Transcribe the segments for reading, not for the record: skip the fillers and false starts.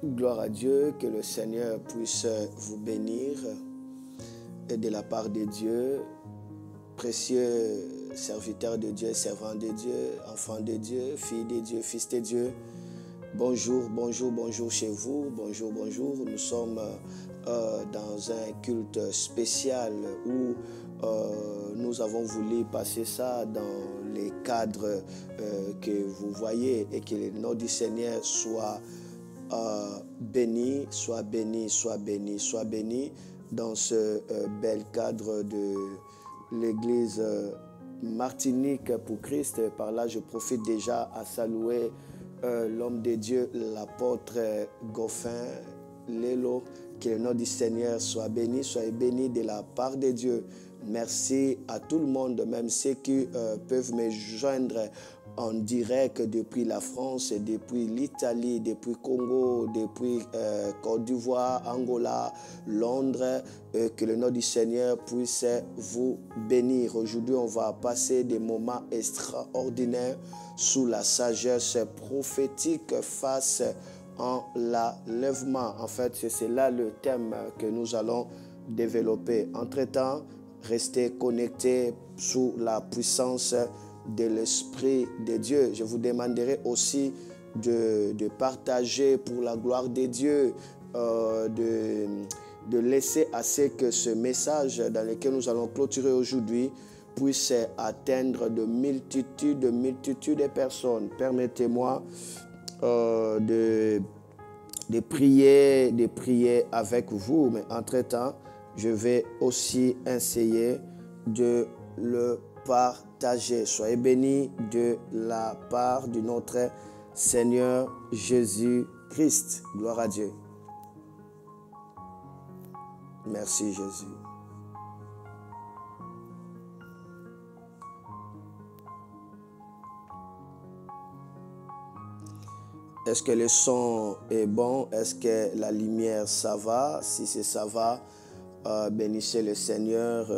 Gloire à Dieu, que le Seigneur puisse vous bénir et de la part de Dieu, précieux serviteurs de Dieu, servants de Dieu, enfants de Dieu, filles de Dieu, fils de Dieu. Bonjour, bonjour, bonjour chez vous, bonjour, bonjour. Nous sommes dans un culte spécial où nous avons voulu passer ça dans les cadres que vous voyez et que le nom du Seigneur soit béni, soit béni, soit béni, soit béni dans ce bel cadre de l'église Martinique pour Christ. Par là, je profite déjà à saluer l'homme de Dieu, l'apôtre Goffin Lelo. Que le nom du Seigneur soit béni, soyez béni de la part de Dieu. Merci à tout le monde, même ceux qui peuvent me joindre en direct depuis la France, depuis l'Italie, depuis Congo, depuis Côte d'Ivoire, Angola, Londres. Que le nom du Seigneur puisse vous bénir. Aujourd'hui, on va passer des moments extraordinaires sous la sagesse prophétique face en l'enlèvement. En fait, c'est là le thème que nous allons développer. Entre-temps, restez connectés sous la puissance de l'Esprit de Dieu. Je vous demanderai aussi de partager pour la gloire de Dieu, de laisser à ce que ce message dans lequel nous allons clôturer aujourd'hui puisse atteindre de multitudes de personnes. Permettez-moi de prier avec vous, mais entre-temps, je vais aussi essayer de le partager. Soyez bénis de la part de notre Seigneur Jésus-Christ. Gloire à Dieu. Merci Jésus. Est-ce que le son est bon? Est-ce que la lumière, ça va? Si c'est ça va, bénissez le Seigneur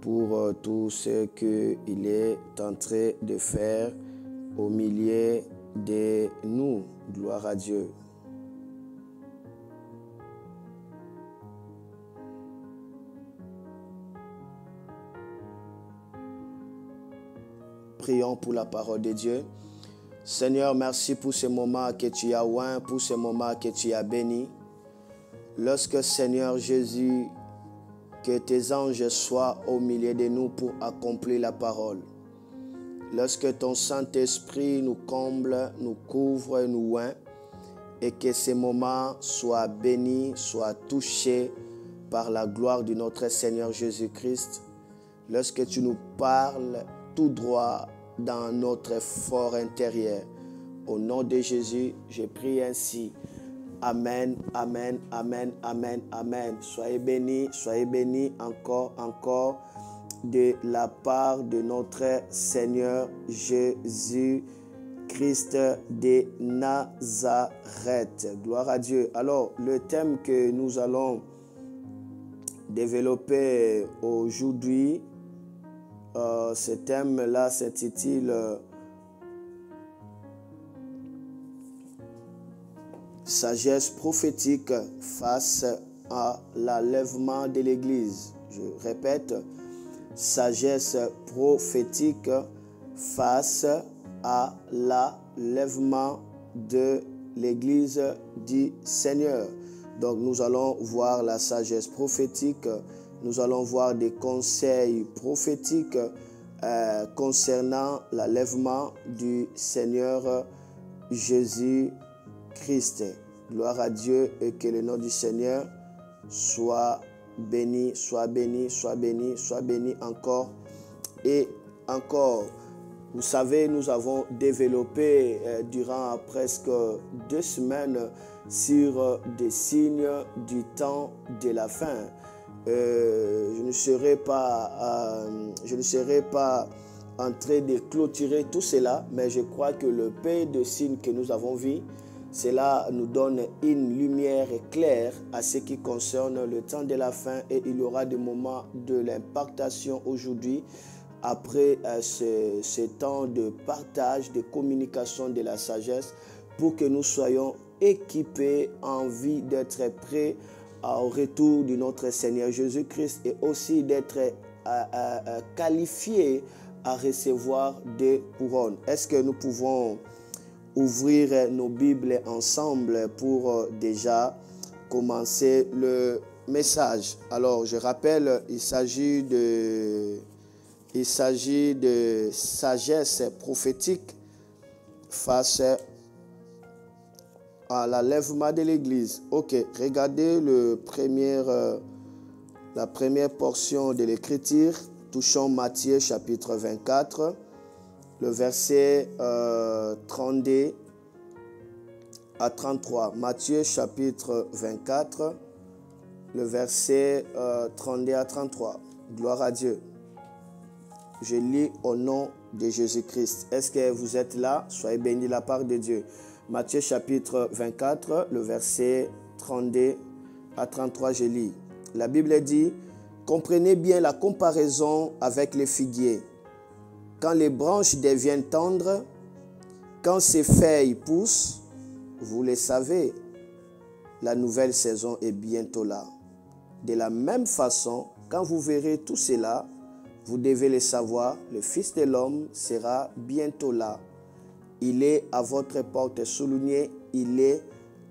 pour tout ce qu'il est en train de faire au milieu de nous. Gloire à Dieu. Prions pour la parole de Dieu. Seigneur, merci pour ce moment que tu as oint, pour ce moment que tu as béni. Lorsque, Seigneur Jésus, que tes anges soient au milieu de nous pour accomplir la parole. Lorsque ton Saint-Esprit nous comble, nous couvre, nous oint, et que ces moments soient bénis, soient touchés par la gloire de notre Seigneur Jésus-Christ. Lorsque tu nous parles tout droit dans notre fort intérieur. Au nom de Jésus, je prie ainsi. Amen, amen, amen, amen, amen. Soyez bénis encore de la part de notre Seigneur Jésus-Christ de Nazareth. Gloire à Dieu. Alors, le thème que nous allons développer aujourd'hui, ce thème-là s'intitule Sagesse prophétique face à l'enlèvement de l'Église. Je répète, sagesse prophétique face à l'enlèvement de l'Église du Seigneur. Donc nous allons voir la sagesse prophétique. Nous allons voir des conseils prophétiques concernant l'enlèvement du Seigneur Jésus-Christ. Gloire à Dieu et que le nom du Seigneur soit béni, soit béni, soit béni, soit béni encore et encore. Vous savez, nous avons développé durant presque 2 semaines sur des signes du temps de la fin. Je ne serai pas en train de clôturer tout cela, mais je crois que le peu de signes que nous avons vus, cela nous donne une lumière claire à ce qui concerne le temps de la fin, et il y aura des moments de l'impactation aujourd'hui après ce temps de partage, de communication de la sagesse, pour que nous soyons équipés, envie d'être prêts au retour de notre Seigneur Jésus-Christ et aussi d'être qualifiés à recevoir des couronnes. Est-ce que nous pouvons ouvrir nos Bibles ensemble pour déjà commencer le message? Alors, je rappelle, il s'agit de sagesse prophétique face à l'enlèvement de l'Église. Ok, regardez la première portion de l'Écriture. Touchons Matthieu chapitre 24, le verset 32 à 33. Matthieu chapitre 24, le verset 32 à 33. Gloire à Dieu. Je lis au nom de Jésus-Christ. Est-ce que vous êtes là? Soyez bénis de la part de Dieu. Matthieu chapitre 24, le verset 32 à 33, je lis. La Bible dit: comprenez bien la comparaison avec les figuiers. Quand les branches deviennent tendres, quand ces feuilles poussent, vous le savez, la nouvelle saison est bientôt là. De la même façon, quand vous verrez tout cela, vous devez le savoir, le Fils de l'homme sera bientôt là. Il est à votre porte. Soulignez, il est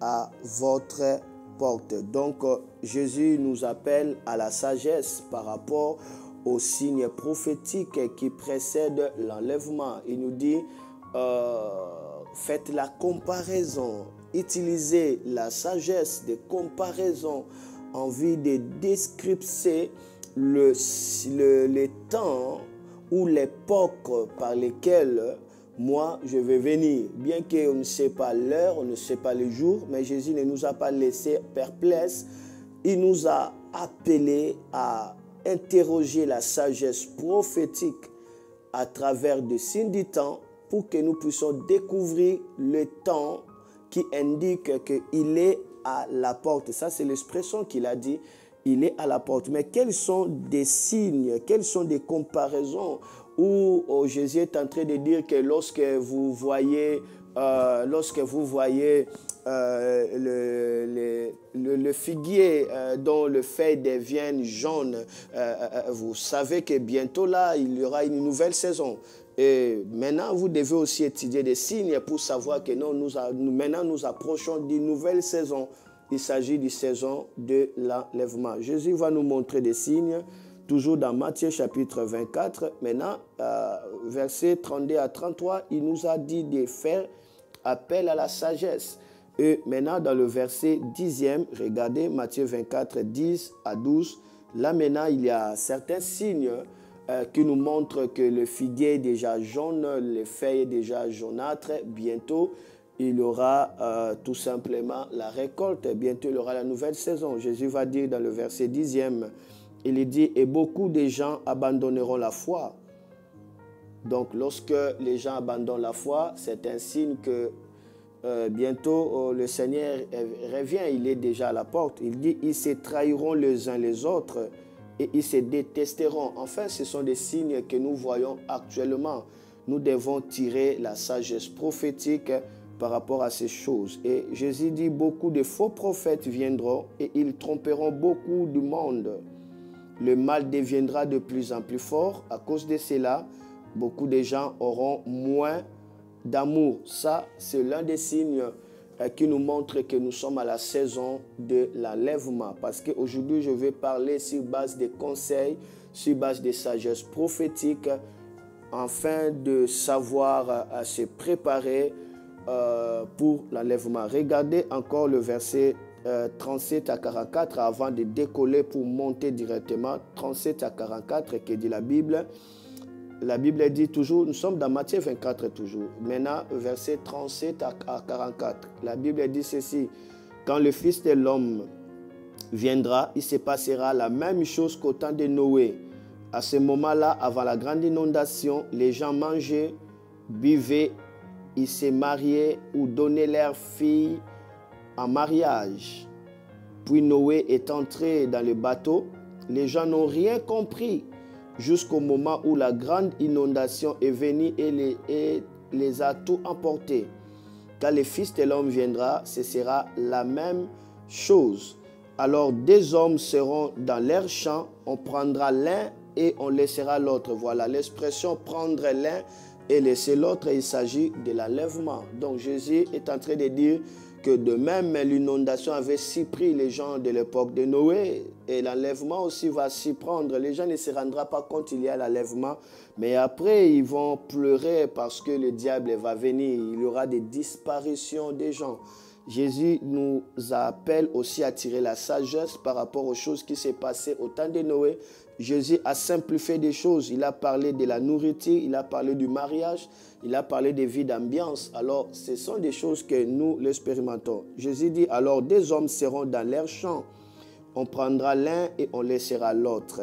à votre porte. Donc, Jésus nous appelle à la sagesse par rapport aux signes prophétiques qui précèdent l'enlèvement. Il nous dit, faites la comparaison, utilisez la sagesse de comparaison en vue de descripter le temps ou l'époque par lesquelles moi je vais venir. Bien qu'on ne sait pas l'heure, on ne sait pas le jour, mais Jésus ne nous a pas laissé perplexes. Il nous a appelés à interroger la sagesse prophétique à travers des signes du temps pour que nous puissions découvrir le temps qui indique qu'il est à la porte. Ça, c'est l'expression qu'il a dit. Il est à la porte. Mais quels sont des signes, quelles sont des comparaisons où Jésus est en train de dire que lorsque vous voyez le figuier dont le feuille devient jaune, vous savez que bientôt là, il y aura une nouvelle saison. Et maintenant, vous devez aussi étudier des signes pour savoir que non, maintenant nous approchons d'une nouvelle saison. Il s'agit d'une saison de l'enlèvement. Jésus va nous montrer des signes, toujours dans Matthieu chapitre 24. Maintenant, versets 32 à 33, il nous a dit de faire appel à la sagesse. Et maintenant, dans le verset 10e, regardez Matthieu 24, 10 à 12. Là, maintenant, il y a certains signes qui nous montrent que le figuier est déjà jaune, les feuilles sont déjà jaunâtres. Bientôt, il y aura tout simplement la récolte. Bientôt, il y aura la nouvelle saison. Jésus va dire dans le verset 10e, il dit « Et beaucoup de gens abandonneront la foi ». Donc, lorsque les gens abandonnent la foi, c'est un signe que bientôt le Seigneur revient. Il est déjà à la porte. Il dit « Ils se trahiront les uns les autres et ils se détesteront ». Enfin, ce sont des signes que nous voyons actuellement. Nous devons tirer la sagesse prophétique par rapport à ces choses. Et Jésus dit, beaucoup de faux prophètes viendront et ils tromperont beaucoup du monde. Le mal deviendra de plus en plus fort. À cause de cela, beaucoup de gens auront moins d'amour. Ça, c'est l'un des signes qui nous montre que nous sommes à la saison de l'enlèvement. Parce qu'aujourd'hui, je vais parler sur base des conseils, sur base des sagesses prophétiques, afin de savoir se préparer pour l'enlèvement. Regardez encore le verset 37 à 44 avant de décoller pour monter directement. 37 à 44, que dit la Bible. La Bible dit toujours, nous sommes dans Matthieu 24 toujours. Maintenant, verset 37 à 44. La Bible dit ceci, quand le Fils de l'homme viendra, il se passera la même chose qu'au temps de Noé. À ce moment-là, avant la grande inondation, les gens mangeaient, buvaient, ils se mariaient ou donnaient leurs filles en mariage. Puis Noé est entré dans le bateau. Les gens n'ont rien compris jusqu'au moment où la grande inondation est venue et les a tout emportés. Quand le Fils de l'homme viendra, ce sera la même chose. Alors deux hommes seront dans leur champ, on prendra l'un et on laissera l'autre. Voilà l'expression prendre l'un et laisser l'autre, il s'agit de l'enlèvement. Donc Jésus est en train de dire que de même l'inondation avait s'y pris les gens de l'époque de Noé et l'enlèvement aussi va s'y prendre. Les gens ne se rendront pas compte qu'il y a l'enlèvement, mais après ils vont pleurer parce que le diable va venir. Il y aura des disparitions des gens. Jésus nous appelle aussi à tirer la sagesse par rapport aux choses qui s'est passées au temps de Noé. Jésus a simplifié des choses. Il a parlé de la nourriture, il a parlé du mariage, il a parlé des vies d'ambiance. Alors, ce sont des choses que nous l'expérimentons. Jésus dit, alors des hommes seront dans leur champ. On prendra l'un et on laissera l'autre.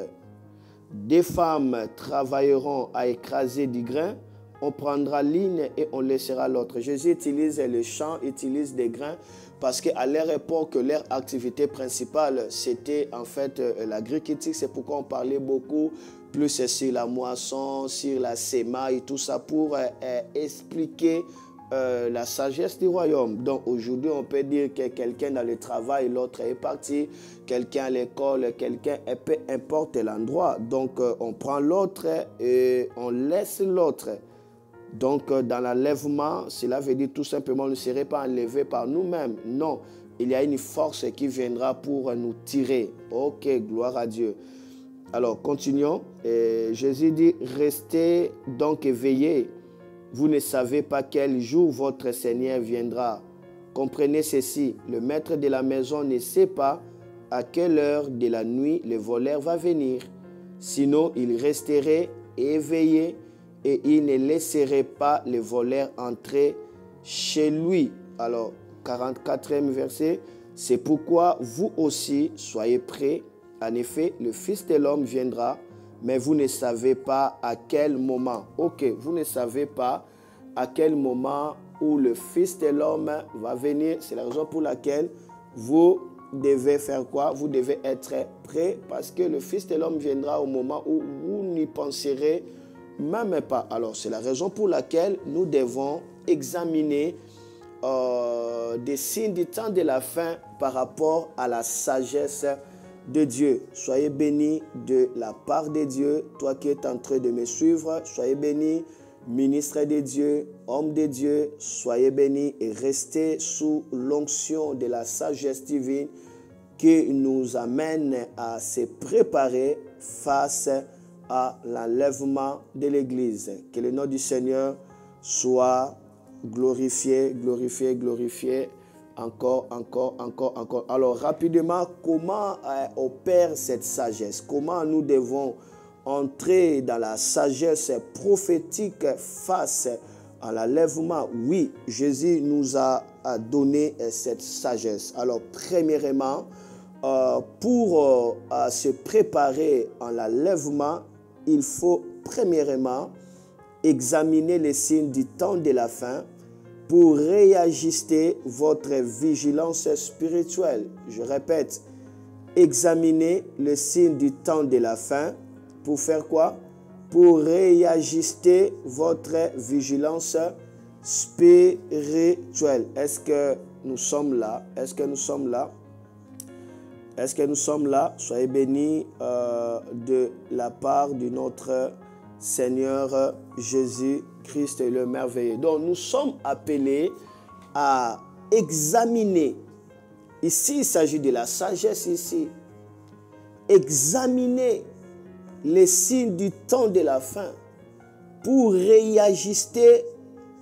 Des femmes travailleront à écraser du grain. On prendra l'une et on laissera l'autre. Jésus utilise le champ, utilise des grains parce qu'à leur époque, leur activité principale, c'était en fait l'agriculture. C'est pourquoi on parlait beaucoup plus sur la moisson, sur la sémaille, tout ça pour expliquer la sagesse du royaume. Donc aujourd'hui, on peut dire que quelqu'un dans le travail, l'autre est parti, quelqu'un à l'école, quelqu'un, peu importe l'endroit. Donc on prend l'autre et on laisse l'autre. Donc, dans l'enlèvement, cela veut dire tout simplement, on ne serait pas enlevé par nous-mêmes. Non, il y a une force qui viendra pour nous tirer. Ok, gloire à Dieu. Alors, continuons. Jésus dit, restez donc éveillés. Vous ne savez pas quel jour votre Seigneur viendra. Comprenez ceci, le maître de la maison ne sait pas à quelle heure de la nuit le voleur va venir. Sinon, il resterait éveillé et il ne laisserait pas le voleur entrer chez lui. Alors, 44e verset, c'est pourquoi vous aussi soyez prêts. En effet, le Fils de l'homme viendra, mais vous ne savez pas à quel moment. Ok, vous ne savez pas à quel moment où le Fils de l'homme va venir. C'est la raison pour laquelle vous devez faire quoi? Vous devez être prêts parce que le Fils de l'homme viendra au moment où vous n'y penserez même pas. Alors, c'est la raison pour laquelle nous devons examiner des signes du temps de la fin par rapport à la sagesse de Dieu. Soyez bénis de la part de Dieu. Toi qui es en train de me suivre, soyez bénis, ministre de Dieu, homme de Dieu, soyez bénis et restez sous l'onction de la sagesse divine qui nous amène à se préparer face à l'enlèvement de l'Église. Que le nom du Seigneur soit glorifié, glorifié, glorifié, encore. Alors, rapidement, comment opère cette sagesse? Comment nous devons entrer dans la sagesse prophétique face à l'enlèvement? Oui, Jésus nous a donné cette sagesse. Alors, premièrement, pour se préparer à l'enlèvement, il faut premièrement examiner les signes du temps de la fin pour réajuster votre vigilance spirituelle. Je répète, examiner les signes du temps de la fin pour faire quoi? Pour réajuster votre vigilance spirituelle. Est-ce que nous sommes là? Est-ce que nous sommes là? Est-ce que nous sommes là? Soyez bénis de la part de notre Seigneur Jésus-Christ le merveilleux. Donc, nous sommes appelés à examiner. Ici, il s'agit de la sagesse ici. Examiner les signes du temps de la fin pour réajuster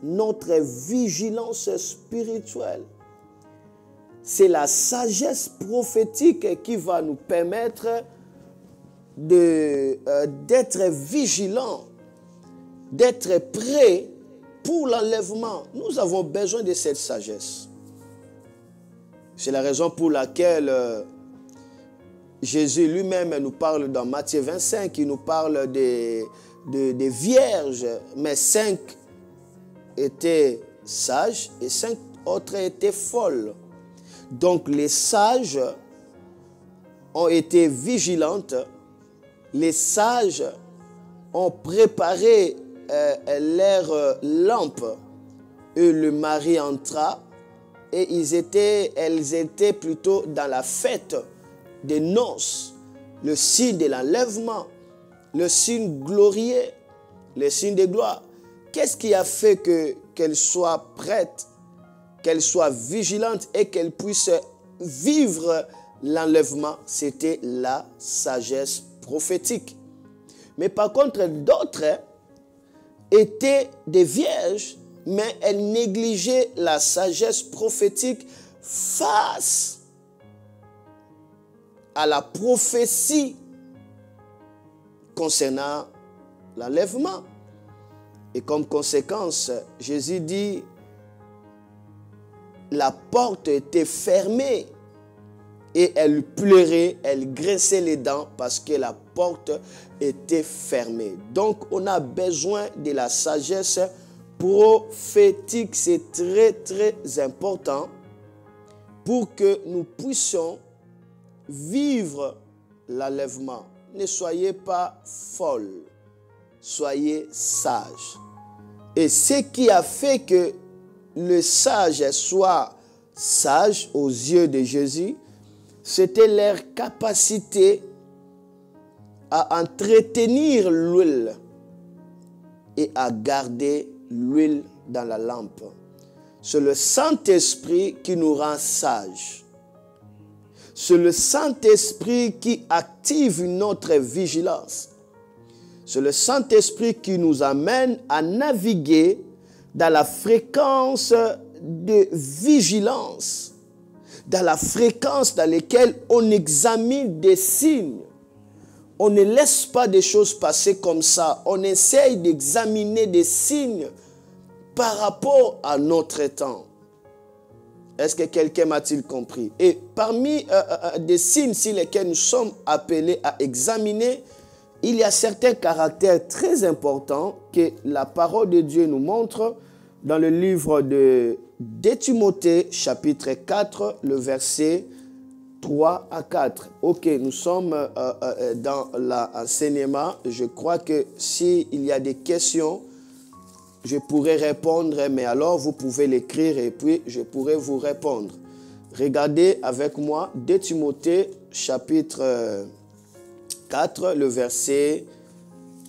notre vigilance spirituelle. C'est la sagesse prophétique qui va nous permettre d'être vigilants, d'être prêts pour l'enlèvement. Nous avons besoin de cette sagesse. C'est la raison pour laquelle Jésus lui-même nous parle dans Matthieu 25, il nous parle des vierges, mais 5 étaient sages et 5 autres étaient folles. Donc les sages ont été vigilantes, les sages ont préparé leurs lampes et le mari entra et elles étaient plutôt dans la fête des noces, le signe de l'enlèvement, le signe glorieux, le signe de gloire. Qu'est-ce qui a fait qu'elle soit prête, qu'elle soit vigilante et qu'elle puisse vivre l'enlèvement? C'était la sagesse prophétique. Mais par contre, d'autres étaient des vierges, mais elles négligeaient la sagesse prophétique face à la prophétie concernant l'enlèvement. Et comme conséquence, Jésus dit, la porte était fermée et elle pleurait, elle graissait les dents parce que la porte était fermée. Donc, on a besoin de la sagesse prophétique. C'est très, très important pour que nous puissions vivre l'enlèvement. Ne soyez pas folles, soyez sages. Et ce qui a fait que le sage soit sage aux yeux de Jésus, c'était leur capacité à entretenir l'huile et à garder l'huile dans la lampe. C'est le Saint-Esprit qui nous rend sages. C'est le Saint-Esprit qui active notre vigilance. C'est le Saint-Esprit qui nous amène à naviguer dans la fréquence de vigilance, dans la fréquence dans laquelle on examine des signes. On ne laisse pas des choses passer comme ça. On essaye d'examiner des signes par rapport à notre temps. Est-ce que quelqu'un m'a-t-il compris? Et parmi des signes sur lesquels nous sommes appelés à examiner, il y a certains caractères très importants que la parole de Dieu nous montre dans le livre de Timothée, chapitre 4, le verset 3 à 4. Ok, nous sommes dans l'enseignement. Je crois que s'il y a des questions, je pourrais répondre, mais alors vous pouvez l'écrire et puis je pourrai vous répondre. Regardez avec moi 2 Timothée, chapitre 4, le verset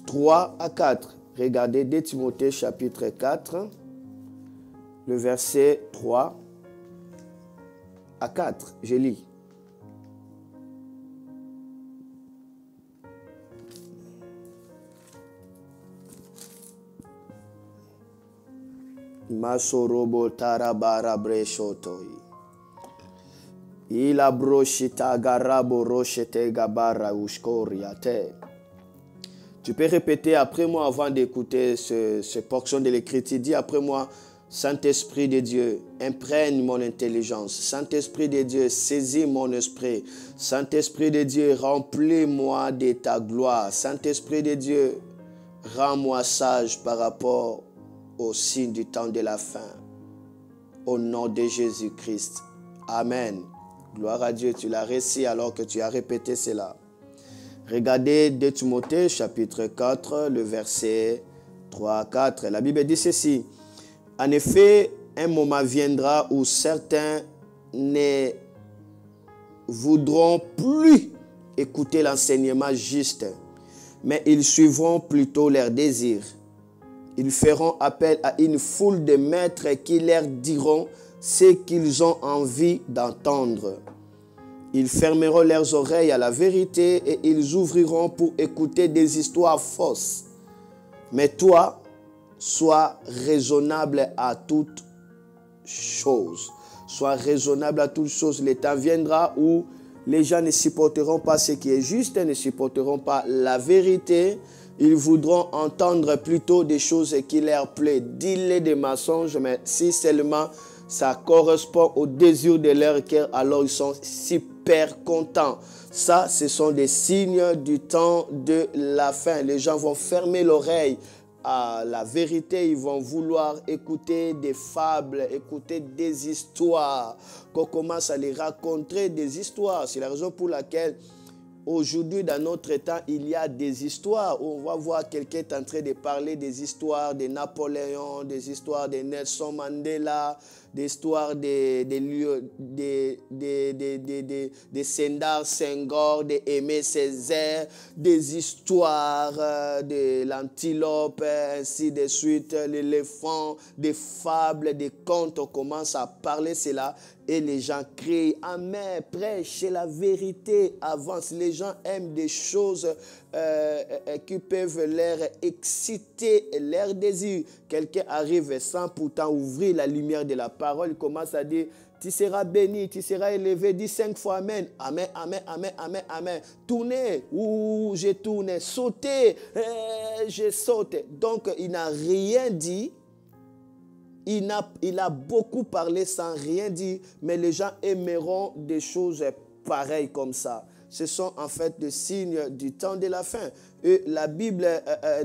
3 à 4. Regardez 2 Timothée, chapitre 4, le verset 3 à 4. Je lis. Masorobo tarabara breshotoi. Ila broshita garabo roshete gabara ushkoriate. Tu peux répéter après moi avant d'écouter ce portion de l'écriture. Dis après moi, Saint-Esprit de Dieu, imprègne mon intelligence. Saint-Esprit de Dieu, saisis mon esprit. Saint-Esprit de Dieu, remplis-moi de ta gloire. Saint-Esprit de Dieu, rends-moi sage par rapport au signe du temps de la fin. Au nom de Jésus-Christ. Amen. Gloire à Dieu. Tu l'as réussi alors que tu as répété cela. Regardez 2 Timothée, chapitre 4, le verset 3 à 4. La Bible dit ceci. En effet, un moment viendra où certains ne voudront plus écouter l'enseignement juste, mais ils suivront plutôt leurs désirs. Ils feront appel à une foule de maîtres qui leur diront ce qu'ils ont envie d'entendre. Ils fermeront leurs oreilles à la vérité et ils ouvriront pour écouter des histoires fausses. Mais toi, sois raisonnable à toutes choses. Sois raisonnable à toutes choses. Le temps viendra où les gens ne supporteront pas ce qui est juste, ne supporteront pas la vérité. Ils voudront entendre plutôt des choses qui leur plaisent. Dis-les des mensonges, mais si seulement ça correspond au désir de leur cœur, alors ils sont super contents. Ça, ce sont des signes du temps de la fin. Les gens vont fermer l'oreille à la vérité. Ils vont vouloir écouter des fables, écouter des histoires, qu'on commence à les raconter des histoires. C'est la raison pour laquelle Aujourd'hui, dans notre temps, il y a des histoires où on va voir quelqu'un en train de parler des histoires de Napoléon, des histoires de Nelson Mandela, des histoires de Sendar Senghor, de Aimé Césaire, des histoires de l'antilope, ainsi de suite, l'éléphant, des fables, des contes. On commence à parler cela et les gens crient, amen, prêchez la vérité, avance. Les gens aiment des choses qui peuvent leur exciter leur désir. Quelqu'un arrive sans pourtant ouvrir la lumière de la parole, il commence à dire, tu seras béni, tu seras élevé, dis 5 fois amen, amen, amen, amen, amen, amen. Tournez, ouh, j'ai tourné, sautez, j'ai sauté. Donc, il n'a rien dit. Il a beaucoup parlé sans rien dire, mais les gens aimeront des choses pareilles comme ça. Ce sont en fait des signes du temps de la fin. Et la Bible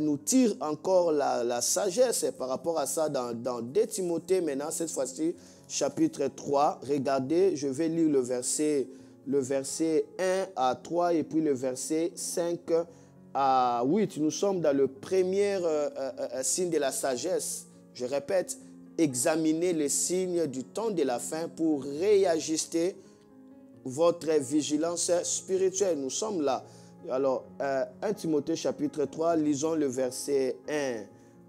nous tire encore la sagesse par rapport à ça dans 2 Timothée, maintenant cette fois-ci, chapitre 3. Regardez, je vais lire le verset 1 à 3 et puis le verset 5 à 8. Nous sommes dans le premier signe de la sagesse. Je répète, examinez les signes du temps de la fin pour réajuster votre vigilance spirituelle. Nous sommes là. Alors, 1 Timothée chapitre 3, lisons le verset 1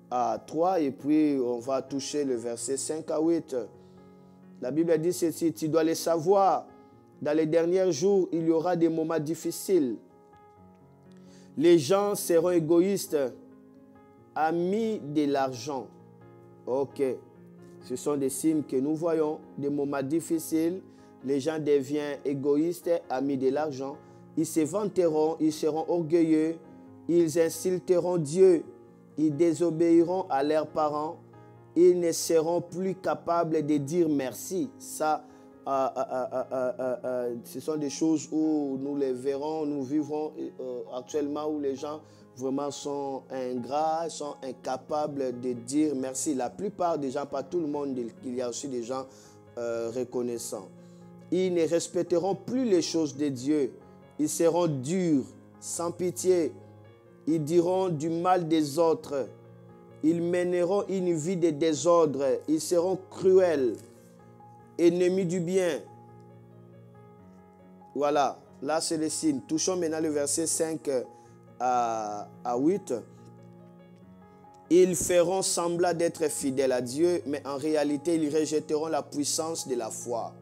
à 3 et puis on va toucher le verset 5 à 8. La Bible dit ceci, tu dois le savoir, dans les derniers jours, il y aura des moments difficiles. Les gens seront égoïstes, amis de l'argent. Ok. Ce sont des signes que nous voyons, des moments difficiles. Les gens deviennent égoïstes, amis de l'argent. Ils se vanteront, ils seront orgueilleux, ils insulteront Dieu, ils désobéiront à leurs parents, ils ne seront plus capables de dire merci. Ça, ce sont des choses où nous les verrons, nous vivons actuellement où les gens vraiment sont ingrats, sont incapables de dire merci. La plupart des gens, pas tout le monde, il y a aussi des gens reconnaissants. Ils ne respecteront plus les choses de Dieu. Ils seront durs, sans pitié. Ils diront du mal des autres. Ils mèneront une vie de désordre. Ils seront cruels, ennemis du bien. Voilà, là c'est le signe. Touchons maintenant le verset 5 à 8. Ils feront semblant d'être fidèles à Dieu, mais en réalité, ils rejetteront la puissance de la foi.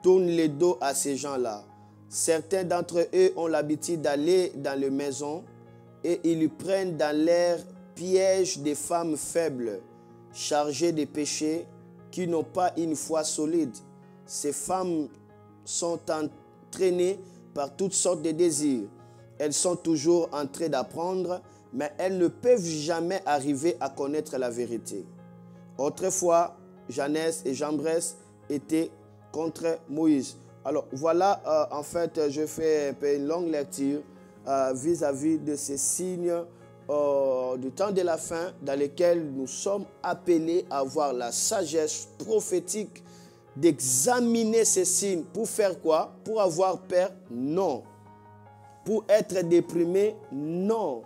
Tourne le dos à ces gens-là. Certains d'entre eux ont l'habitude d'aller dans les maisons et ils prennent dans l'air piège des femmes faibles, chargées de péchés, qui n'ont pas une foi solide. Ces femmes sont entraînées par toutes sortes de désirs. Elles sont toujours en train d'apprendre, mais elles ne peuvent jamais arriver à connaître la vérité. Autrefois, Janès et Jambres étaient contre Moïse. Alors voilà, en fait, je fais un peu une longue lecture vis-à-vis de ces signes du temps de la fin dans lesquels nous sommes appelés à avoir la sagesse prophétique d'examiner ces signes. Pour faire quoi? Pour avoir peur? Non. Pour être déprimé? Non.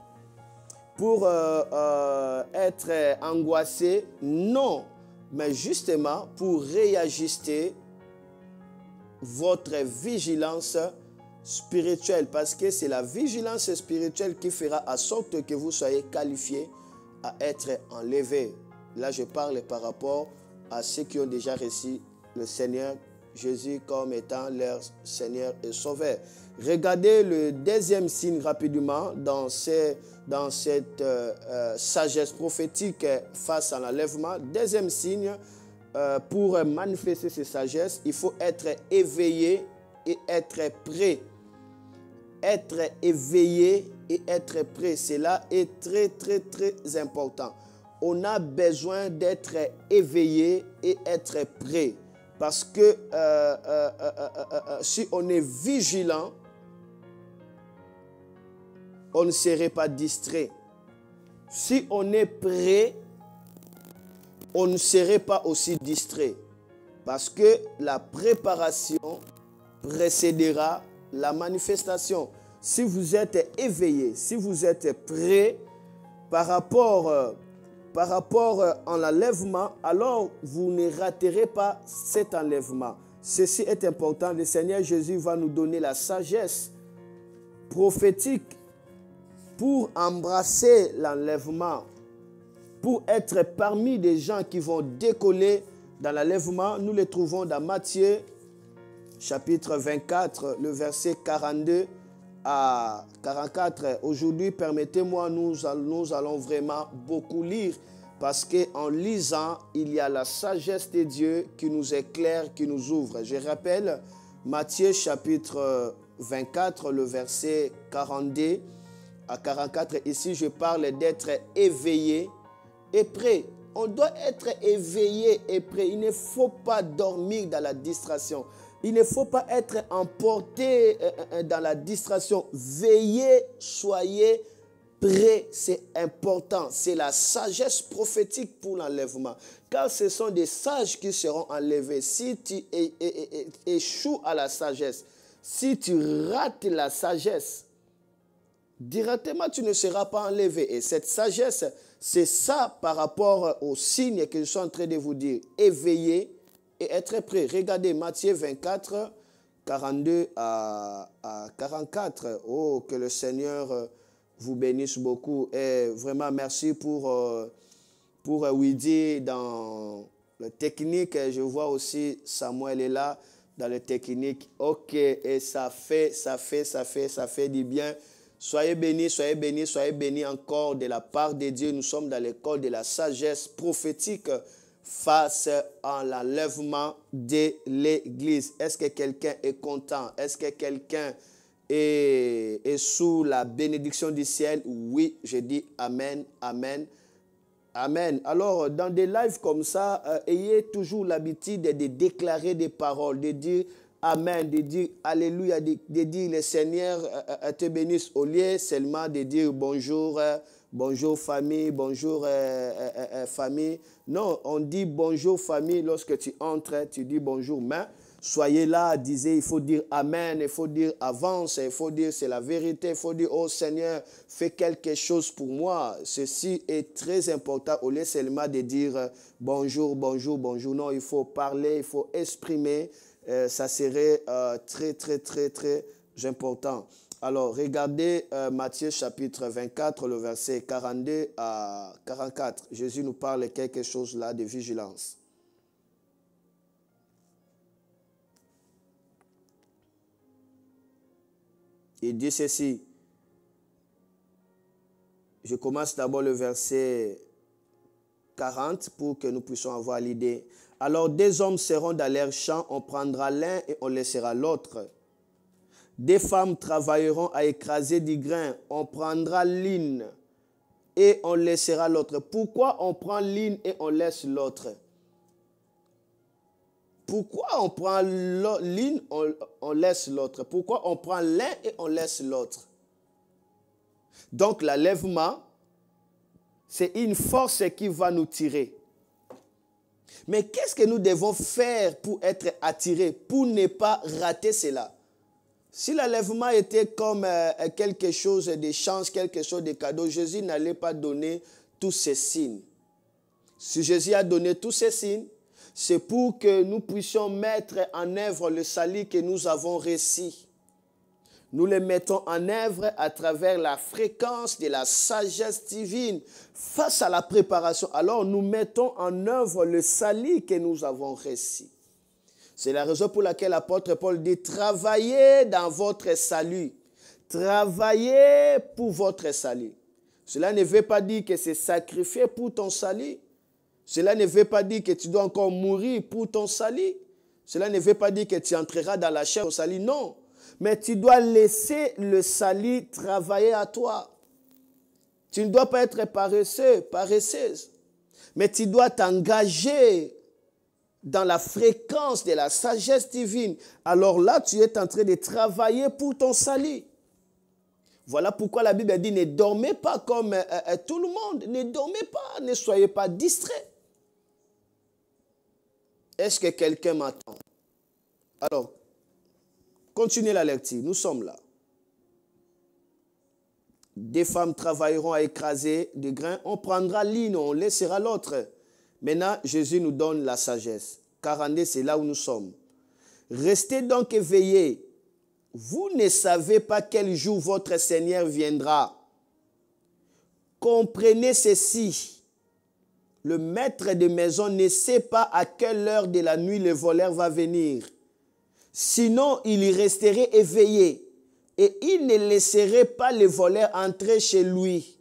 Pour être angoissé? Non. Mais justement pour réajuster votre vigilance spirituelle, parce que c'est la vigilance spirituelle qui fera en sorte que vous soyez qualifiés à être enlevés. Là, je parle par rapport à ceux qui ont déjà reçu le Seigneur Jésus comme étant leur Seigneur et Sauveur. Regardez le deuxième signe rapidement dans cette sagesse prophétique face à l'enlèvement. Deuxième signe, pour manifester cette sagesse, il faut être éveillé et être prêt. Être éveillé et être prêt, cela est très, très, très important. On a besoin d'être éveillé et être prêt. Parce que si on est vigilant, on ne serait pas distrait. Si on est prêt, on ne serait pas aussi distrait. Parce que la préparation précédera la manifestation. si vous êtes éveillé, si vous êtes prêt par rapport à l'enlèvement, alors vous ne raterez pas cet enlèvement. Ceci est important. Le Seigneur Jésus va nous donner la sagesse prophétique pour embrasser l'enlèvement, pour être parmi des gens qui vont décoller dans l'enlèvement. Nous les trouvons dans Matthieu, chapitre 24, le verset 42 à 44. Aujourd'hui, permettez-moi, nous allons vraiment beaucoup lire, parce qu'en lisant, il y a la sagesse de Dieu qui nous éclaire, qui nous ouvre. Je rappelle, Matthieu chapitre 24, le verset 42 à 44. Ici, je parle d'être éveillé et prêt. On doit être éveillé et prêt. Il ne faut pas dormir dans la distraction. Il ne faut pas être emporté dans la distraction. Veillez, soyez prêts. C'est important. C'est la sagesse prophétique pour l'enlèvement. Car ce sont des sages qui seront enlevés. Si tu échoues à la sagesse, si tu rates la sagesse, directement tu ne seras pas enlevé. Et cette sagesse, c'est ça par rapport aux signes que je suis en train de vous dire. Éveillez et être prêt. Regardez Matthieu 24, 42 à 44. Oh, que le Seigneur vous bénisse beaucoup. Et vraiment, merci pour Widi dans le technique. Je vois aussi Samuel est là dans le technique. Ok, et ça fait du bien. Soyez bénis, soyez bénis, soyez bénis encore de la part de Dieu. Nous sommes dans l'école de la sagesse prophétique face à l'enlèvement de l'Église. Est-ce que quelqu'un est content? Est-ce que quelqu'un est sous la bénédiction du ciel? Oui, je dis Amen, Amen, Amen. Alors, dans des lives comme ça, ayez toujours l'habitude de déclarer des paroles, de dire Amen, de dire Alléluia, de dire le Seigneur te bénisse, au lieu seulement de dire bonjour, bonjour famille, bonjour famille. Non, on dit bonjour famille lorsque tu entres, tu dis bonjour, mais soyez là, il faut dire Amen, il faut dire avance, il faut dire c'est la vérité, il faut dire oh Seigneur, fais quelque chose pour moi. Ceci est très important au lieu seulement de dire bonjour, bonjour, bonjour. Non, il faut parler, il faut exprimer. Ça serait très, très, très, très important. Alors, regardez Matthieu chapitre 24, le verset 42 à 44. Jésus nous parle quelque chose là de vigilance. Il dit ceci. Je commence d'abord le verset 40 pour que nous puissions avoir l'idée. Alors, des hommes seront dans leurs champs, on prendra l'un et on laissera l'autre. Des femmes travailleront à écraser du grain, on prendra l'une et on laissera l'autre. Pourquoi on prend l'une et on laisse l'autre? Pourquoi on prend l'une, on laisse l'autre? Pourquoi on prend l'un et on laisse l'autre? Donc, l'enlèvement, c'est une force qui va nous tirer. Mais qu'est-ce que nous devons faire pour être attirés, pour ne pas rater cela? Si l'enlèvement était comme quelque chose d'échange, quelque chose de cadeau, Jésus n'allait pas donner tous ces signes. Si Jésus a donné tous ces signes, c'est pour que nous puissions mettre en œuvre le salut que nous avons reçu. Nous le mettons en œuvre à travers la fréquence de la sagesse divine face à la préparation. Alors nous mettons en œuvre le salut que nous avons reçu. C'est la raison pour laquelle l'apôtre Paul dit « Travaillez dans votre salut. Travaillez pour votre salut. » Cela ne veut pas dire que c'est sacrifié pour ton salut. Cela ne veut pas dire que tu dois encore mourir pour ton salut. Cela ne veut pas dire que tu entreras dans la chair au salut. Non. Mais tu dois laisser le salut travailler à toi. Tu ne dois pas être paresseux, paresseuse. Mais tu dois t'engager dans la fréquence de la sagesse divine. Alors là, tu es en train de travailler pour ton salut. Voilà pourquoi la Bible dit, ne dormez pas comme tout le monde. Ne dormez pas, ne soyez pas distraits. Est-ce que quelqu'un m'attend? Alors, continuez la lecture, nous sommes là. Des femmes travailleront à écraser du grain. On prendra l'une, on laissera l'autre. Maintenant, Jésus nous donne la sagesse. 42, c'est là où nous sommes. Restez donc éveillés. Vous ne savez pas quel jour votre Seigneur viendra. Comprenez ceci. Le maître de maison ne sait pas à quelle heure de la nuit le voleur va venir. Sinon, il y resterait éveillé et il ne laisserait pas le voleur entrer chez lui.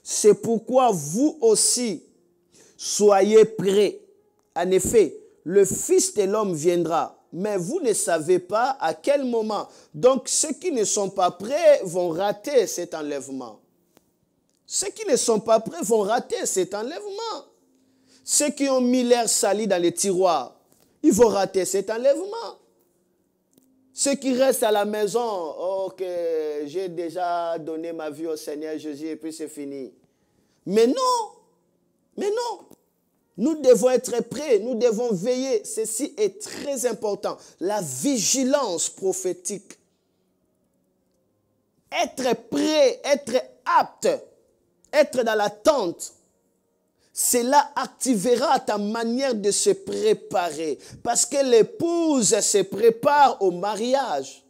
C'est pourquoi vous aussi, soyez prêts. En effet, le Fils de l'homme viendra, mais vous ne savez pas à quel moment. Donc, ceux qui ne sont pas prêts vont rater cet enlèvement. Ceux qui ne sont pas prêts vont rater cet enlèvement. Ceux qui ont mis l'air sali dans les tiroirs, ils vont rater cet enlèvement. Ceux qui restent à la maison, oh, que j'ai déjà donné ma vie au Seigneur Jésus et puis c'est fini. Mais non. Nous devons être prêts, nous devons veiller. Ceci est très important. La vigilance prophétique. Être prêt, être apte, être dans l'attente. Cela activera ta manière de se préparer. Parce que l'épouse se prépare au mariage.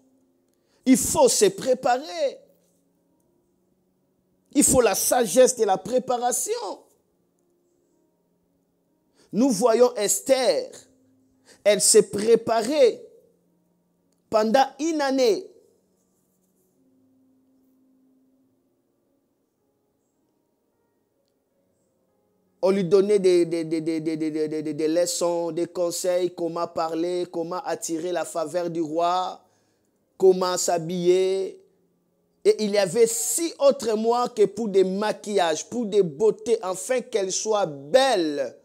Il faut se préparer. Il faut la sagesse de la préparation. Nous voyons Esther. Elle s'est préparée pendant une année. On lui donnait des leçons, des conseils, comment parler, comment attirer la faveur du roi, comment s'habiller. Et il y avait 6 autres mois que pour des maquillages, pour des beautés, afin qu'elle soit belle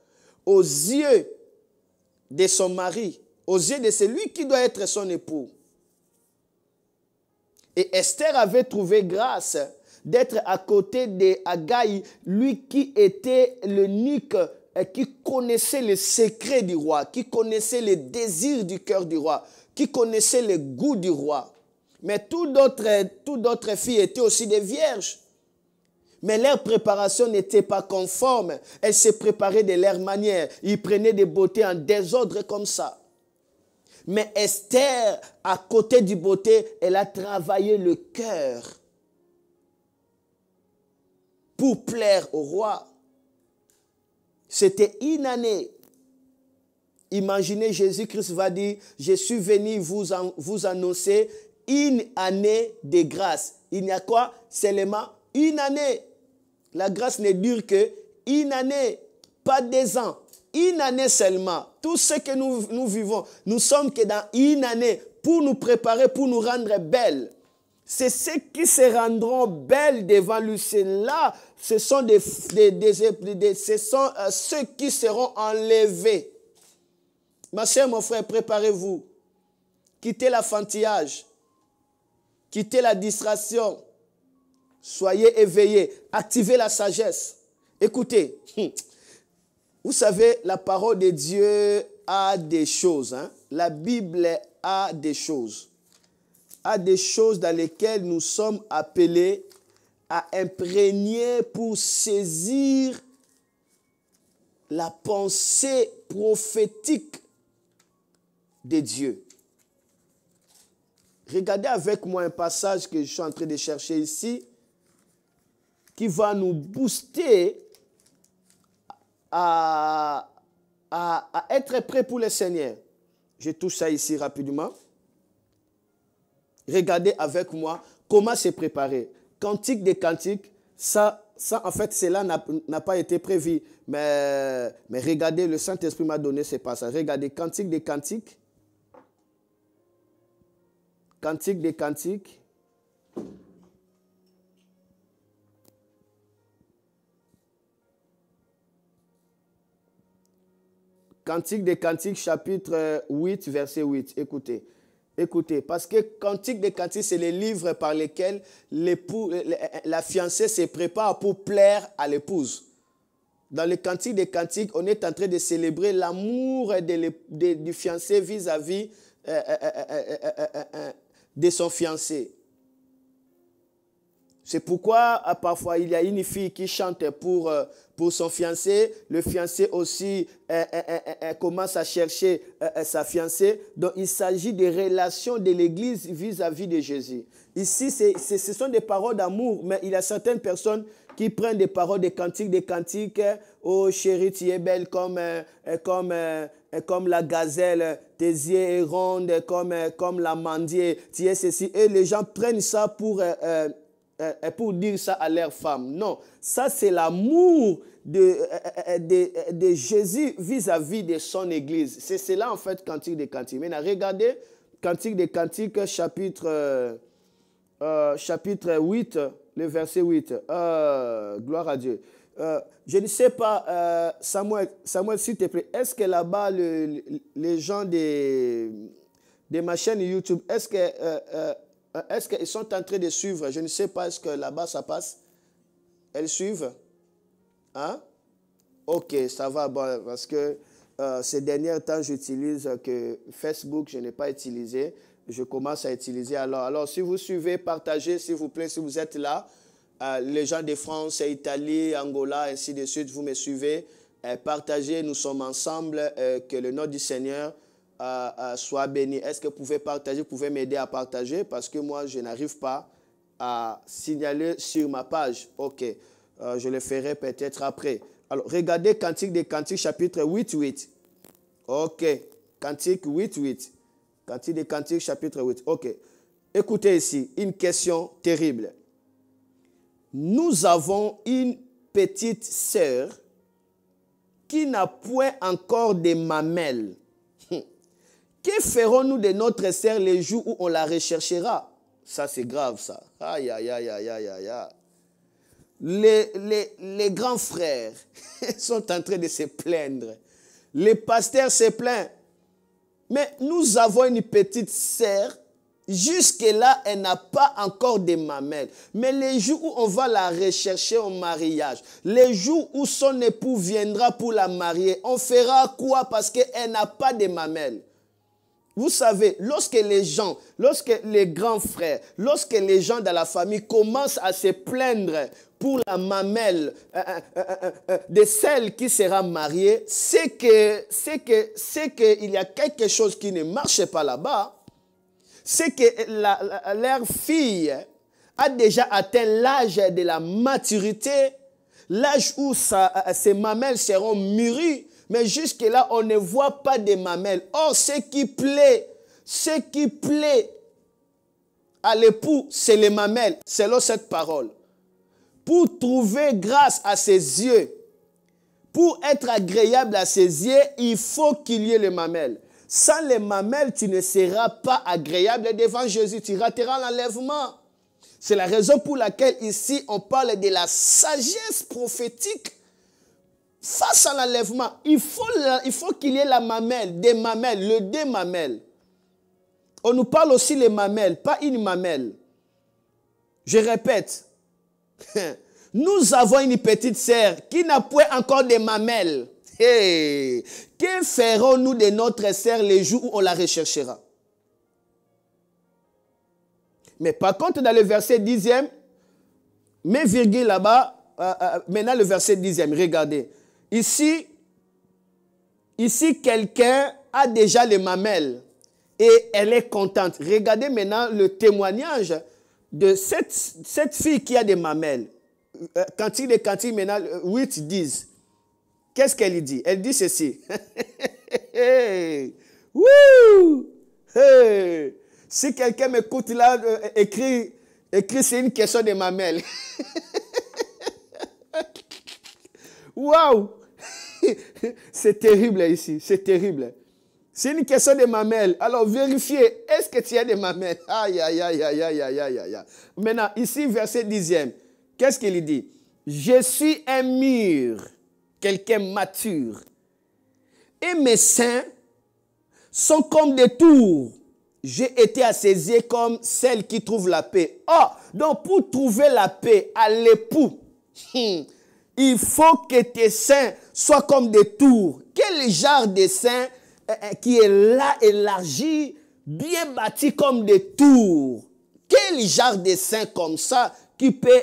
aux yeux de son mari, aux yeux de celui qui doit être son époux. Et Esther avait trouvé grâce d'être à côté de Haggai, lui qui était l'unique qui connaissait les secrets du roi, qui connaissait les désirs du cœur du roi, qui connaissait les goûts du roi. Mais toutes d'autres filles étaient aussi des vierges. Mais leur préparation n'était pas conforme. Elles se préparaient de leur manière. Ils prenaient des beautés en désordre comme ça. Mais Esther, à côté du beauté, elle a travaillé le cœur pour plaire au roi. C'était une année. Imaginez, Jésus-Christ va dire, je suis venu vous annoncer une année de grâce. Il n'y a quoi? Seulement une année. La grâce ne dure que une année, pas 2 ans. Une année seulement. Tout ce que nous vivons, nous sommes que dans une année pour nous préparer, pour nous rendre belles. C'est ceux qui se rendront belles devant lui. Là, ce sont ceux qui seront enlevés. Ma soeur, mon frère, préparez-vous. Quittez l'enfantillage. Quittez la distraction. Soyez éveillés. Activez la sagesse. Écoutez, vous savez, la parole de Dieu a des choses. La Bible a des choses. A des choses dans lesquelles nous sommes appelés à imprégner pour saisir la pensée prophétique de Dieu. Regardez avec moi un passage que je suis en train de chercher ici qui va nous booster à être prêts pour le Seigneur. Je touche ça ici rapidement. Regardez avec moi comment se préparer. Cantique des cantiques, ça en fait, cela n'a pas été prévu. Mais regardez, le Saint-Esprit m'a donné ce passage. Regardez, cantique des cantiques. Cantique des cantiques. Cantique des cantiques, chapitre 8, verset 8. Écoutez. Écoutez, parce que Cantique des cantiques, c'est les livres par lesquels la fiancée se prépare pour plaire à l'épouse. Dans le Cantique des cantiques, on est en train de célébrer l'amour du fiancé vis-à-vis de son fiancé. C'est pourquoi parfois il y a une fille qui chante pour son fiancé. Le fiancé aussi commence à chercher sa fiancée. Donc il s'agit des relations de l'Église vis-à-vis de Jésus. Ici, ce sont des paroles d'amour, mais il y a certaines personnes qui prennent des paroles des cantiques. Oh chérie, tu es belle comme la gazelle, tes yeux rondes comme l'amandier, tu es ceci. Et les gens prennent ça pour dire ça à leur femme. Non, ça c'est l'amour de Jésus vis-à-vis de son Église. C'est cela en fait, Cantique des Cantiques. Maintenant, regardez Cantique des Cantiques, chapitre 8, le verset 8. Gloire à Dieu. Je ne sais pas, Samuel, s'il te plaît, est-ce que là-bas, les gens de ma chaîne YouTube, est-ce qu'ils sont en train de suivre? Je ne sais pas, est-ce que là-bas ça passe? Elles suivent? Hein? Ok, ça va, bon, parce que ces derniers temps, j'utilise que Facebook, je n'ai pas utilisé. Je commence à utiliser alors. Si vous suivez, partagez, s'il vous plaît, si vous êtes là. Les gens de France, Italie, Angola, ainsi de suite, vous me suivez. Partagez, nous sommes ensemble. Que le nom du Seigneur soit béni. Est-ce que vous pouvez partager? Vous pouvez m'aider à partager parce que moi, je n'arrive pas à signaler sur ma page. Ok, je le ferai peut-être après. Alors, regardez Cantique des Cantiques, chapitre 8. Ok, Cantique 8. Cantique des Cantiques, chapitre 8. Ok, écoutez ici, une question terrible. Nous avons une petite sœur qui n'a point encore de mamelles. Que ferons-nous de notre sœur les jours où on la recherchera? Ça, c'est grave, ça. Aïe, aïe, aïe, aïe, aïe, aïe, aïe. Les grands frères sont en train de se plaindre. Les pasteurs se plaignent. Mais nous avons une petite sœur. Jusque-là, elle n'a pas encore de mamelles. Mais les jours où on va la rechercher au mariage, les jours où son époux viendra pour la marier, on fera quoi parce qu'elle n'a pas de mamelles? Vous savez, lorsque les grands frères, lorsque les gens de la famille commencent à se plaindre pour la mamelle de celle qui sera mariée, c'est qu'il y a quelque chose qui ne marche pas là-bas. C'est que leur fille a déjà atteint l'âge de la maturité, l'âge où ses mamelles seront mûries, mais jusque-là, on ne voit pas de mamelles. Or, ce qui plaît à l'époux, c'est les mamelles, selon cette parole. Pour trouver grâce à ses yeux, pour être agréable à ses yeux, il faut qu'il y ait les mamelles. Sans les mamelles, tu ne seras pas agréable devant Jésus. Tu rateras l'enlèvement. C'est la raison pour laquelle ici, on parle de la sagesse prophétique. Face à l'enlèvement, il faut qu'il y ait la mamelle, des mamelles, le deux mamelles. On nous parle aussi les mamelles, pas une mamelle. Je répète, nous avons une petite sœur qui n'a point encore de mamelles. Hey, que ferons-nous de notre sœur les jours où on la recherchera? Mais par contre, dans le verset 10e, mets virgule là-bas, maintenant le verset 10e, regardez. Ici, quelqu'un a déjà les mamelles et elle est contente. Regardez maintenant le témoignage de cette fille qui a des mamelles. Cantique des Cantiques, maintenant 8, 10. Qu'est-ce qu'elle dit? Elle dit ceci. Hey. Woo. Hey. Si quelqu'un m'écoute là, écrit c'est une question de mamelles. Waouh! C'est terrible ici, c'est terrible. C'est une question de mamelles. Alors vérifiez, est-ce que tu as des mamelles? Aïe, aïe, aïe, aïe, aïe, aïe, aïe, aïe. Maintenant, ici, verset 10e. Qu'est-ce qu'il dit? Je suis un mûr, quelqu'un mature. Et mes seins sont comme des tours. J'ai été à ses yeux comme celle qui trouve la paix. Oh, donc pour trouver la paix à l'époux, il faut que tes seins soient comme des tours. Quel genre de seins qui est là, élargi, bien bâti comme des tours? Quel genre de seins comme ça qui peut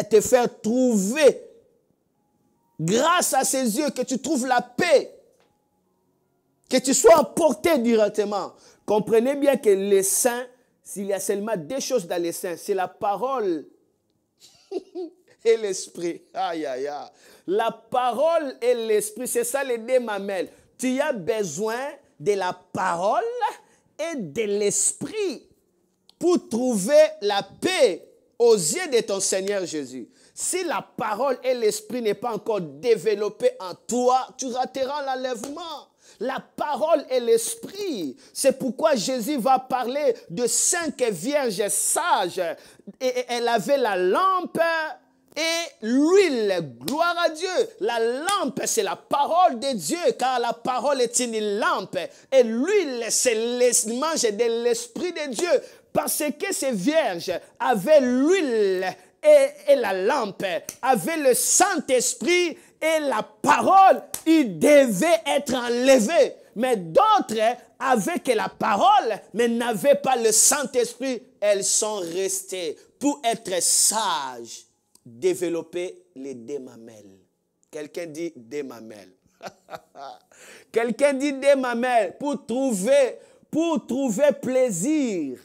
te faire trouver, grâce à ses yeux, que tu trouves la paix, que tu sois emporté directement. Comprenez bien que les saints, s'il y a seulement deux choses dans les saints, c'est la parole et l'esprit. Aïe, aïe, aïe. La parole et l'esprit, c'est ça les deux mamelles. Tu as besoin de la parole et de l'esprit pour trouver la paix aux yeux de ton Seigneur Jésus. Si la parole et l'esprit n'est pas encore développé en toi, tu rateras l'enlèvement. La parole et l'esprit. C'est pourquoi Jésus va parler de 5 vierges sages. Et elle avait la lampe et l'huile. Gloire à Dieu. La lampe, c'est la parole de Dieu, car la parole est une lampe. Et l'huile, c'est l'image de l'esprit de Dieu. Parce que ces vierges avaient l'huile et la lampe, avaient le Saint-Esprit et la parole, il devait être enlevé. Mais d'autres avaient que la parole, mais n'avaient pas le Saint-Esprit. Elles sont restées pour être sages, développer les deux mamelles. Quelqu'un dit des mamelles. Quelqu'un dit des mamelles pour trouver plaisir.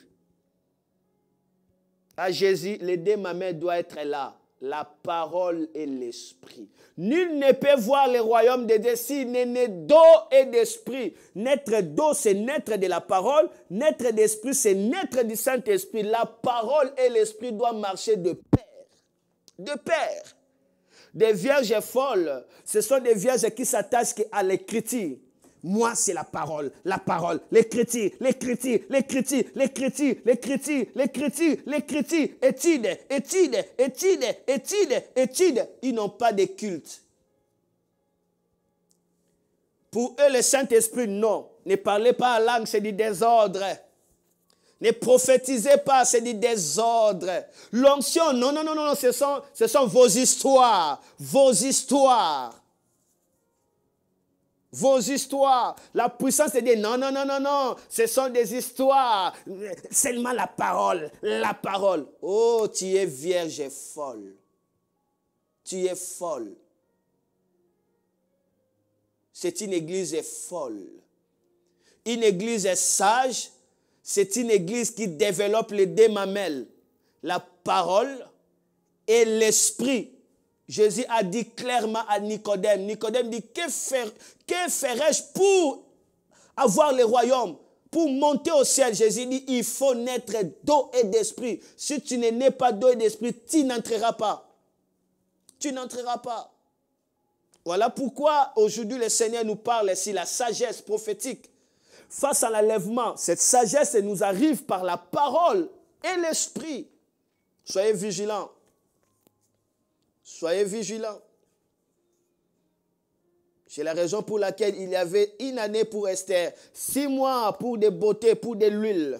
À Jésus, les deux mamelles doivent être là. La parole et l'esprit. Nul ne peut voir le royaume de Dieu s'il n'est né d'eau et d'esprit. Naître d'eau, c'est naître de la parole. Naître d'esprit, c'est naître du Saint-Esprit. La parole et l'esprit doivent marcher de pair. De pair. Des vierges folles, ce sont des vierges qui s'attachent à l'écriture. Moi, c'est la parole, l'écriture, l'écriture, l'écriture, l'écriture, l'écriture, l'écriture, l'écriture, étude, étude, étude, étude, étude. Ils n'ont pas de culte. Pour eux, le Saint-Esprit, non. Ne parlez pas en langue, c'est du désordre. Ne prophétisez pas, c'est du désordre. L'onction, non, non, non, non, ce sont vos histoires, vos histoires. Vos histoires. La puissance est de non, non, non, non, non. Ce sont des histoires. Seulement la parole. La parole. Oh, tu es vierge folle. Tu es folle. C'est une église folle. Une église sage, c'est une église qui développe les deux mamelles. La parole et l'esprit. Jésus a dit clairement à Nicodème. Nicodème dit, que ferais-je pour avoir le royaume, pour monter au ciel? Jésus dit, il faut naître d'eau et d'esprit. Si tu ne nais pas d'eau et d'esprit, tu n'entreras pas. Tu n'entreras pas. Voilà pourquoi aujourd'hui le Seigneur nous parle ici, la sagesse prophétique. Face à l'enlèvement, cette sagesse nous arrive par la parole et l'esprit. Soyez vigilants. Soyez vigilants. C'est la raison pour laquelle il y avait une année pour Esther, 6 mois pour des beautés, pour de l'huile.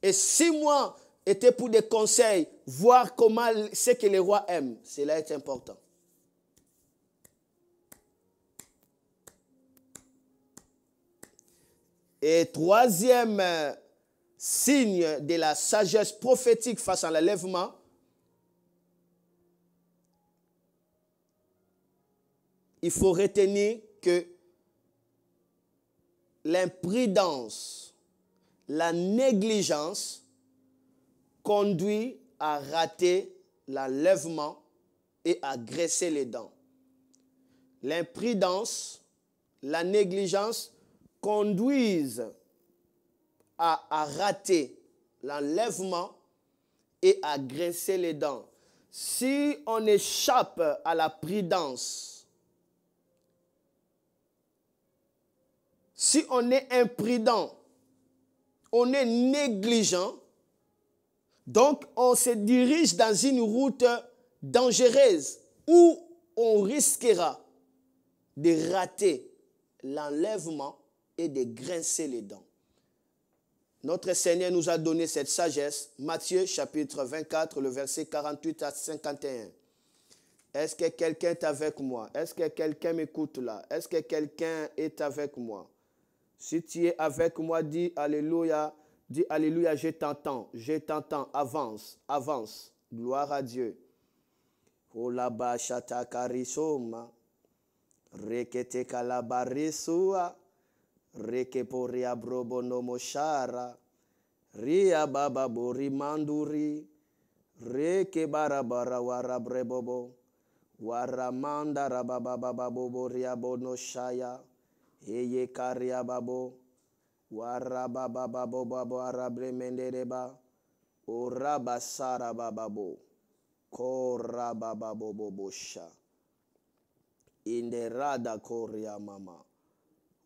Et 6 mois étaient pour des conseils, voir comment ce que les rois aiment. Cela est important. Et troisième signe de la sagesse prophétique face à l'enlèvement, il faut retenir que l'imprudence, la négligence conduit à rater l'enlèvement et à graisser les dents. L'imprudence, la négligence conduisent à rater l'enlèvement et à graisser les dents. Si on échappe à la prudence, si on est imprudent, on est négligent, donc on se dirige dans une route dangereuse où on risquera de rater l'enlèvement et de grincer les dents. Notre Seigneur nous a donné cette sagesse. Matthieu chapitre 24, le verset 48 à 51. Est-ce que quelqu'un est avec moi? Est-ce que quelqu'un m'écoute là? Est-ce que quelqu'un est avec moi? Si tu es avec moi, dis Alléluia, je t'entends, avance, avance. Gloire à Dieu. Olaba shatakarisoma. Rekete kalabarisua. Rekeporia brobonomoshara. Ria baba bori manduri. Reke barabara warabrebobo. Waramanda rabababa bobo riabono shaya. Eye karia babo. Warababa bobo arabremendereba. Orabasara bababo. Korababa bobo sha. Inderada koria mama.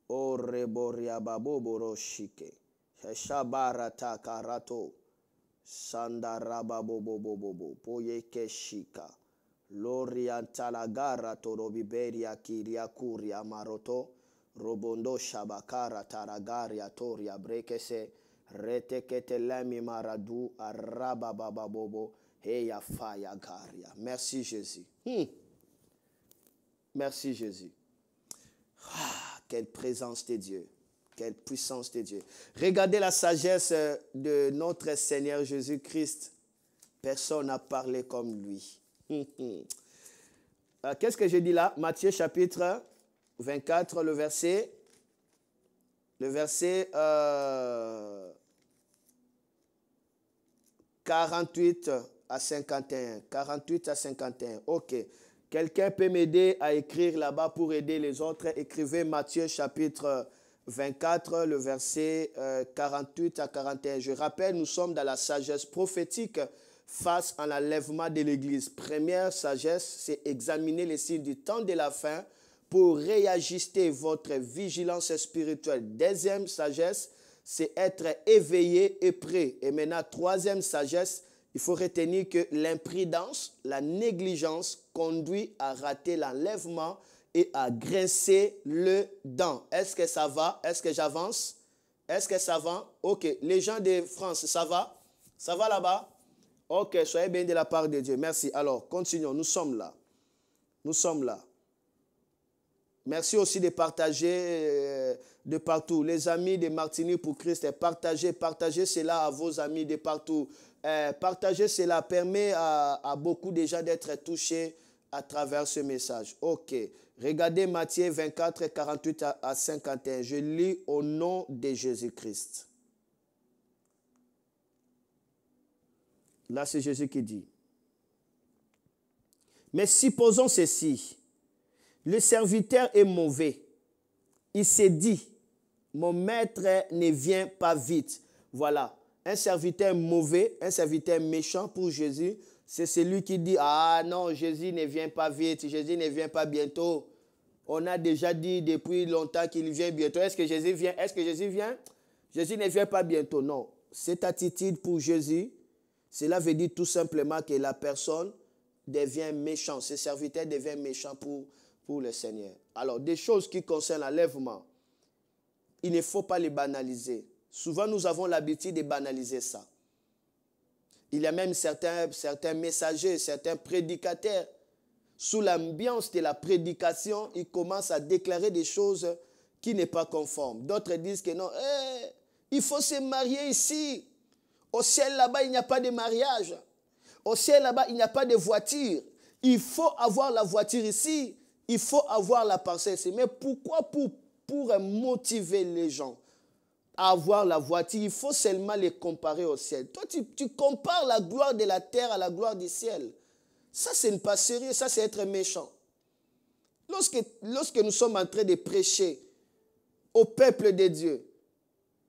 Oreboria babo boroshike. Shabara takarato. Sandaraba bobo bobo. Poyeke shika. Loriantalagara torobiberia kiria kuria maroto. Robondo shabakara taragaria toria brekese. Retekete lemi maradu araba baba bobo. Heya faya garia. Merci Jésus. Merci Jésus. Ah, quelle présence de Dieu. Quelle puissance de Dieu. Regardez la sagesse de notre Seigneur Jésus-Christ. Personne n'a parlé comme lui. Qu'est-ce que je dis là? Matthieu chapitre 24, le verset 48 à 51. 48 à 51. Ok. Quelqu'un peut m'aider à écrire là-bas pour aider les autres. Écrivez Matthieu chapitre 24, le verset 48 à 41. Je rappelle, nous sommes dans la sagesse prophétique face à l'enlèvement de l'Église. Première sagesse, c'est examiner les signes du temps de la fin pour réajuster votre vigilance spirituelle. Deuxième sagesse, c'est être éveillé et prêt. Et maintenant, troisième sagesse, il faut retenir que l'imprudence, la négligence conduit à rater l'enlèvement et à grincer le dent. Est-ce que ça va? Est-ce que j'avance? Est-ce que ça va? Ok. Les gens de France, ça va? Ça va là-bas? Ok, soyez bien de la part de Dieu. Merci. Alors, continuons. Nous sommes là. Nous sommes là. Merci aussi de partager de partout. Les amis de Martinique pour Christ, partagez cela à vos amis de partout. Partager cela permet à beaucoup de gens d'être touchés à travers ce message. Ok. Regardez Matthieu 24, 48 à 51. Je lis au nom de Jésus-Christ. Là, c'est Jésus qui dit. Mais supposons ceci. Le serviteur est mauvais. Il s'est dit, mon maître ne vient pas vite. Voilà. Un serviteur mauvais, un serviteur méchant pour Jésus, c'est celui qui dit, ah non, Jésus ne vient pas vite, Jésus ne vient pas bientôt. On a déjà dit depuis longtemps qu'il vient bientôt. Est-ce que Jésus vient? Est-ce que Jésus vient? Jésus ne vient pas bientôt. Non. Cette attitude pour Jésus, cela veut dire tout simplement que la personne devient méchant. Ce serviteur devient méchant pour le Seigneur. Alors, des choses qui concernent l'enlèvement, il ne faut pas les banaliser. Souvent, nous avons l'habitude de banaliser ça. Il y a même certains messagers, certains prédicateurs, sous l'ambiance de la prédication, ils commencent à déclarer des choses qui ne sont pas conformes. D'autres disent que non, il faut se marier ici. Au ciel là-bas, il n'y a pas de mariage. Au ciel là-bas, il n'y a pas de voiture. Il faut avoir la voiture ici. Il faut avoir la parcelle ici. Mais pourquoi pour motiver les gens à avoir la voiture, il faut seulement les comparer au ciel. Toi, tu compares la gloire de la terre à la gloire du ciel. Ça, ce n'est pas sérieux. Ça, c'est être méchant. Lorsque nous sommes en train de prêcher au peuple de Dieu,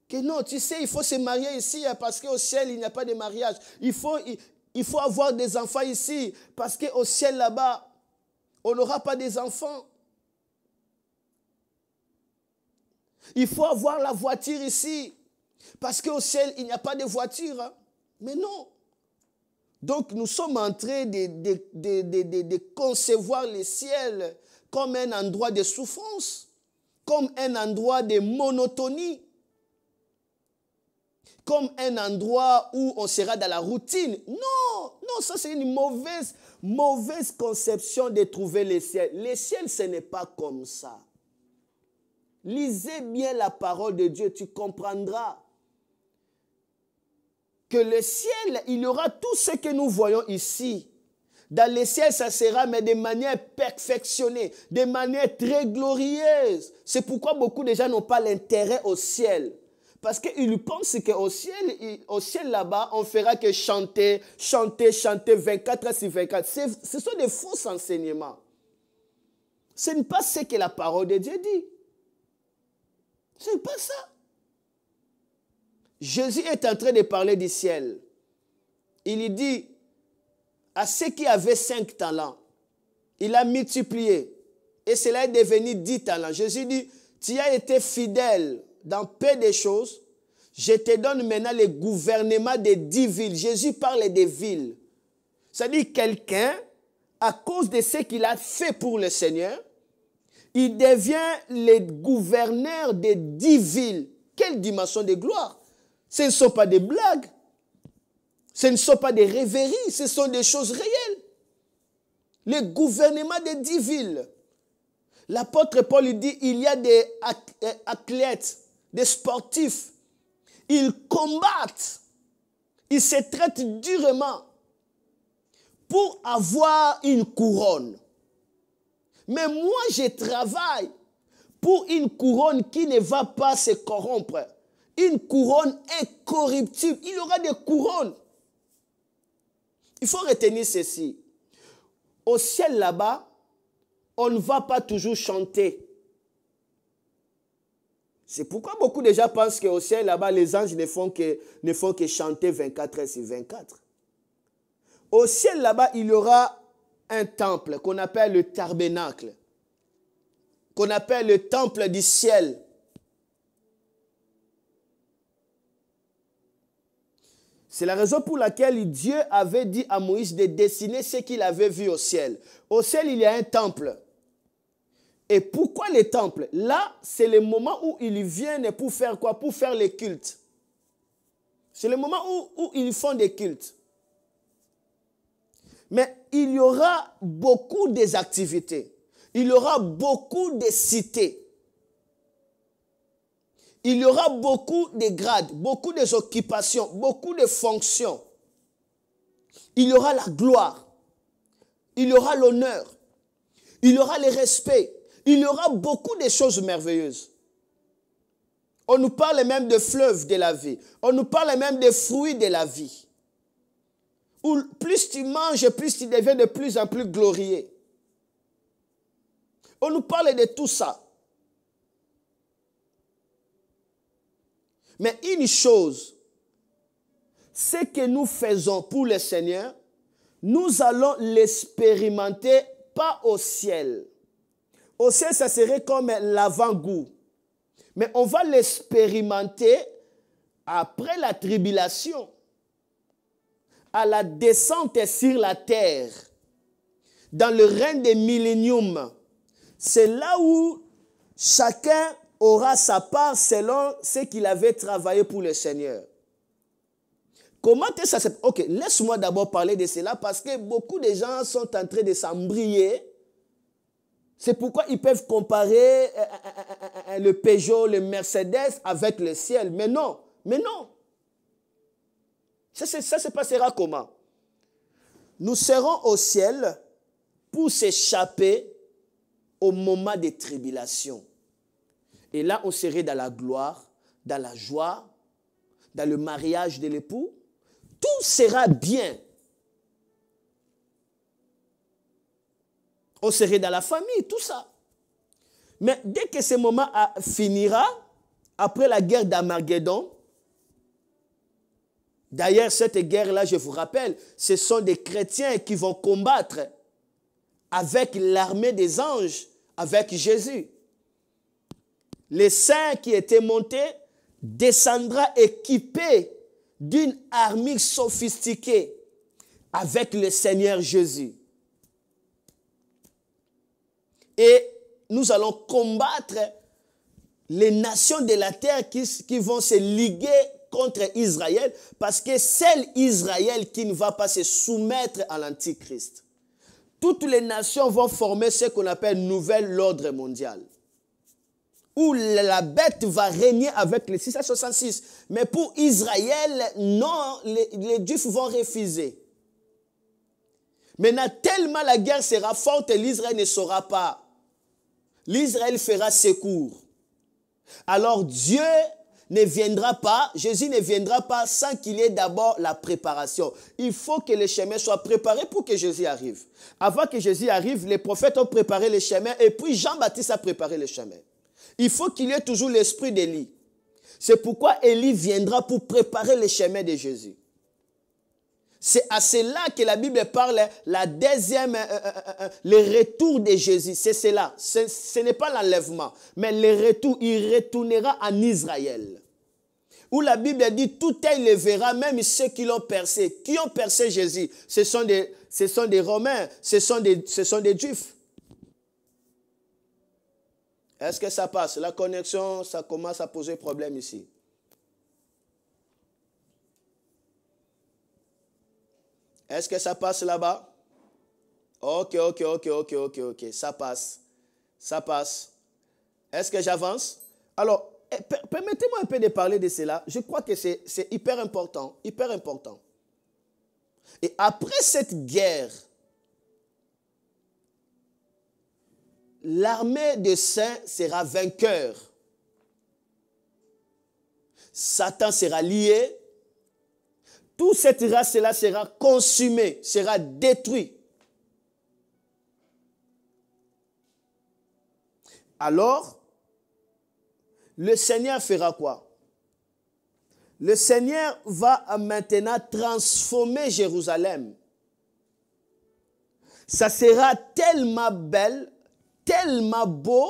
que non, tu sais, il faut se marier ici parce qu'au ciel, il n'y a pas de mariage. Il faut avoir des enfants ici parce qu'au ciel, là-bas, on n'aura pas des enfants. Il faut avoir la voiture ici parce qu'au ciel, il n'y a pas de voiture. Hein. Mais non. Donc, nous sommes en train de concevoir le ciel comme un endroit de souffrance, comme un endroit de monotonie, comme un endroit où on sera dans la routine. Non, ça c'est une mauvaise conception de trouver le ciel. Le ciel, ce n'est pas comme ça. Lisez bien la parole de Dieu, tu comprendras. que le ciel, il y aura tout ce que nous voyons ici. Dans le ciel, ça sera, mais de manière perfectionnée, de manière très glorieuse. C'est pourquoi beaucoup de gens n'ont pas l'intérêt au ciel. Parce qu'ils pensent qu'au ciel là-bas, on fera que chanter, chanter, chanter 24 heures sur 24. Ce sont des faux enseignements. Ce n'est pas ce que la parole de Dieu dit. Ce n'est pas ça. Jésus est en train de parler du ciel. Il dit à ceux qui avaient 5 talents, il a multiplié. Et cela est devenu 10 talents. Jésus dit, tu as été fidèle dans peu de choses. Je te donne maintenant le gouvernement des 10 villes. Jésus parle des villes. C'est-à-dire quelqu'un, à cause de ce qu'il a fait pour le Seigneur, il devient le gouverneur des 10 villes. Quelle dimension de gloire! Ce ne sont pas des blagues. Ce ne sont pas des rêveries. Ce sont des choses réelles. Le gouvernement des 10 villes. L'apôtre Paul dit, il y a des athlètes, des sportifs. Ils combattent. Ils se traitent durement pour avoir une couronne. Mais moi, je travaille pour une couronne qui ne va pas se corrompre. Une couronne incorruptible. Il y aura des couronnes. Il faut retenir ceci. Au ciel là-bas, on ne va pas toujours chanter. C'est pourquoi beaucoup de gens pensent qu'au ciel là-bas, les anges ne font que chanter 24 heures sur 24. Au ciel là-bas, il y aura un temple qu'on appelle le tabernacle, qu'on appelle le temple du ciel. C'est la raison pour laquelle Dieu avait dit à Moïse de dessiner ce qu'il avait vu au ciel. Au ciel, il y a un temple. Et pourquoi les temples? Là, c'est le moment où ils viennent pour faire quoi? Pour faire les cultes. C'est le moment où ils font des cultes. Mais il y aura beaucoup d'activités. Il y aura beaucoup de cités. Il y aura beaucoup de grades, beaucoup d'occupations, beaucoup de fonctions. Il y aura la gloire. Il y aura l'honneur. Il y aura le respect. Il y aura beaucoup de choses merveilleuses. On nous parle même de fleuves de la vie. On nous parle même des fruits de la vie. Où plus tu manges, plus tu deviens de plus en plus glorieux. On nous parle de tout ça. Mais une chose, ce que nous faisons pour le Seigneur, nous allons l'expérimenter pas au ciel. Au ciel, ça serait comme l'avant-goût. Mais on va l'expérimenter après la tribulation, à la descente sur la terre, dans le règne des milléniums. C'est là où chacun aura sa part selon ce qu'il avait travaillé pour le Seigneur. Comment est-ce que ça se passe? Ok, laisse-moi d'abord parler de cela parce que beaucoup de gens sont en train de s'embriller. C'est pourquoi ils peuvent comparer le Peugeot, le Mercedes avec le ciel. Mais non, mais non. Ça se passera comment? Nous serons au ciel pour s'échapper au moment des tribulations. Et là, on serait dans la gloire, dans la joie, dans le mariage de l'époux. Tout sera bien. On serait dans la famille, tout ça. Mais dès que ce moment finira, après la guerre d'Armageddon, d'ailleurs, cette guerre-là, je vous rappelle, ce sont des chrétiens qui vont combattre avec l'armée des anges, avec Jésus. Les saints qui étaient montés descendra équipés d'une armée sophistiquée avec le Seigneur Jésus. Et nous allons combattre les nations de la terre qui vont se liguer contre Israël parce que c'est Israël qui ne va pas se soumettre à l'Antichrist. Toutes les nations vont former ce qu'on appelle nouvel ordre mondial. où la bête va régner avec les 666. Mais pour Israël, non, les Juifs vont refuser. Maintenant, tellement la guerre sera forte, l'Israël ne saura pas. L'Israël fera secours. Alors Dieu ne viendra pas, Jésus ne viendra pas sans qu'il y ait d'abord la préparation. Il faut que les chemins soient préparés pour que Jésus arrive. Avant que Jésus arrive, les prophètes ont préparé les chemins et puis Jean-Baptiste a préparé les chemins. Il faut qu'il y ait toujours l'esprit d'Élie. C'est pourquoi Élie viendra pour préparer les chemins de Jésus. C'est à cela que la Bible parle, la deuxième, le retour de Jésus. C'est cela. Ce n'est pas l'enlèvement, mais le retour. Il retournera en Israël. Où la Bible dit, tout œil le verra, même ceux qui l'ont percé. Qui ont percé Jésus? Ce sont des Romains, ce sont des Juifs. Est-ce que ça passe? La connexion, ça commence à poser problème ici. Est-ce que ça passe là-bas? Ok. Ça passe. Ça passe. Est-ce que j'avance? Alors, permettez-moi un peu de parler de cela. Je crois que c'est hyper important. Hyper important. Et après cette guerre, l'armée des saints sera vainqueur. Satan sera lié. Toute cette race-là sera consumée, sera détruite. Alors, le Seigneur fera quoi? Le Seigneur va maintenant transformer Jérusalem. Ça sera tellement belle, tellement beau.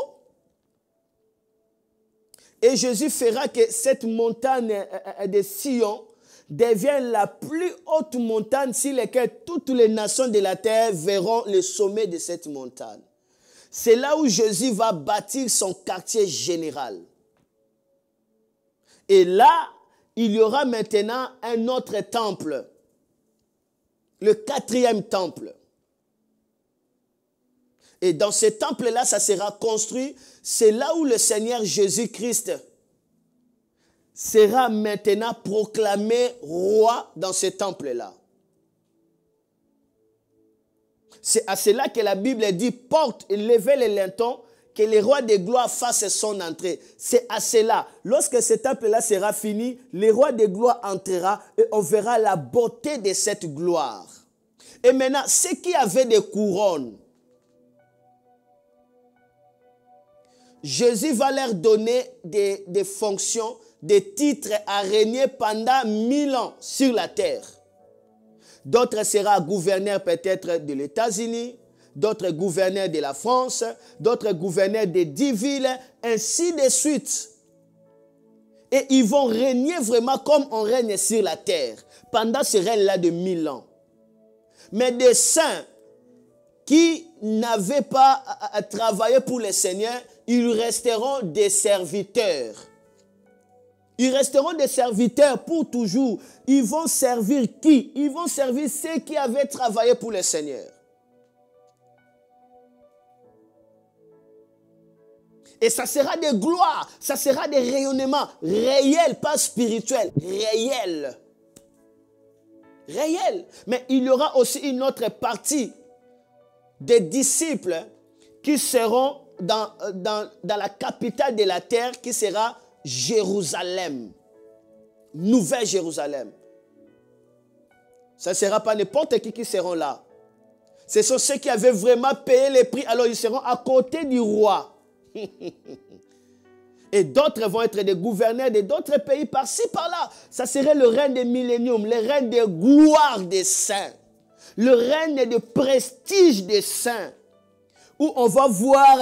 Et Jésus fera que cette montagne de Sion devient la plus haute montagne sur laquelle toutes les nations de la terre verront le sommet de cette montagne. C'est là où Jésus va bâtir son quartier général. Et là, il y aura maintenant un autre temple, le 4e temple. Et dans ce temple-là, ça sera construit. C'est là où le Seigneur Jésus-Christ sera maintenant proclamé roi dans ce temple-là. C'est à cela que la Bible dit, porte et levez les lintons, que le roi de gloire fasse son entrée. C'est à cela. Lorsque ce temple-là sera fini, le roi de gloire entrera et on verra la beauté de cette gloire. Et maintenant, ceux qui avaient des couronnes, Jésus va leur donner des fonctions, des titres à régner pendant 1000 ans sur la terre. D'autres seront gouverneurs peut-être de l'États-Unis, d'autres gouverneurs de la France, d'autres gouverneurs des 10 villes, ainsi de suite. Et ils vont régner vraiment comme on règne sur la terre, pendant ce règne-là de 1000 ans. Mais des saints qui n'avaient pas à travailler pour le Seigneur, ils resteront des serviteurs. Ils resteront des serviteurs pour toujours. Ils vont servir qui? Ils vont servir ceux qui avaient travaillé pour le Seigneur. Et ça sera des gloires, ça sera des rayonnements réels, pas spirituels, réels. Réels. Mais il y aura aussi une autre partie des disciples qui seront dans la capitale de la terre qui sera Jérusalem. Nouvelle Jérusalem. Ça ne sera pas n'importe qui seront là. Ce sont ceux qui avaient vraiment payé les prix. Alors ils seront à côté du roi. Et d'autres vont être des gouverneurs de d'autres pays par-ci, par-là. Ça serait le règne des milléniums, le règne de gloire des saints. Le règne de prestige des saints. Où on va voir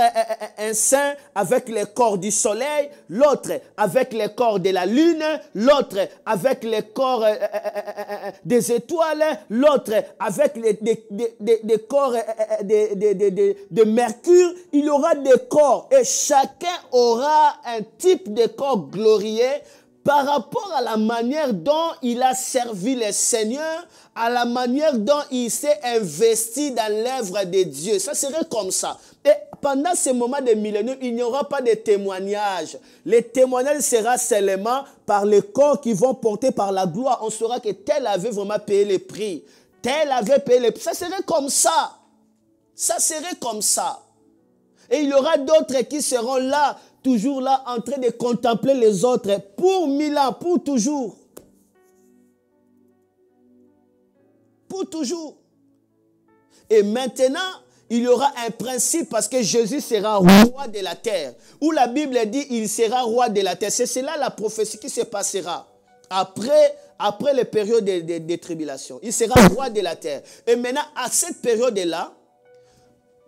un saint avec les corps du soleil, l'autre avec les corps de la lune, l'autre avec les corps des étoiles, l'autre avec des corps de Mercure. Il y aura des corps et chacun aura un type de corps glorieux par rapport à la manière dont il a servi le Seigneur, à la manière dont il s'est investi dans l'œuvre de Dieu. Ça serait comme ça. Et pendant ce moment de millénaire, il n'y aura pas de témoignages. Les témoignages seront seulement par les corps qui vont porter par la gloire. On saura que tel avait vraiment payé les prix. Tel avait payé les prix. Ça serait comme ça. Ça serait comme ça. Et il y aura d'autres qui seront là, toujours là, en train de contempler les autres pour 1000 ans, pour toujours. Pour toujours. Et maintenant, il y aura un principe parce que Jésus sera roi de la terre. Où la Bible dit il sera roi de la terre. C'est cela la prophétie qui se passera après les périodes de tribulation. Il sera roi de la terre. Et maintenant, à cette période-là,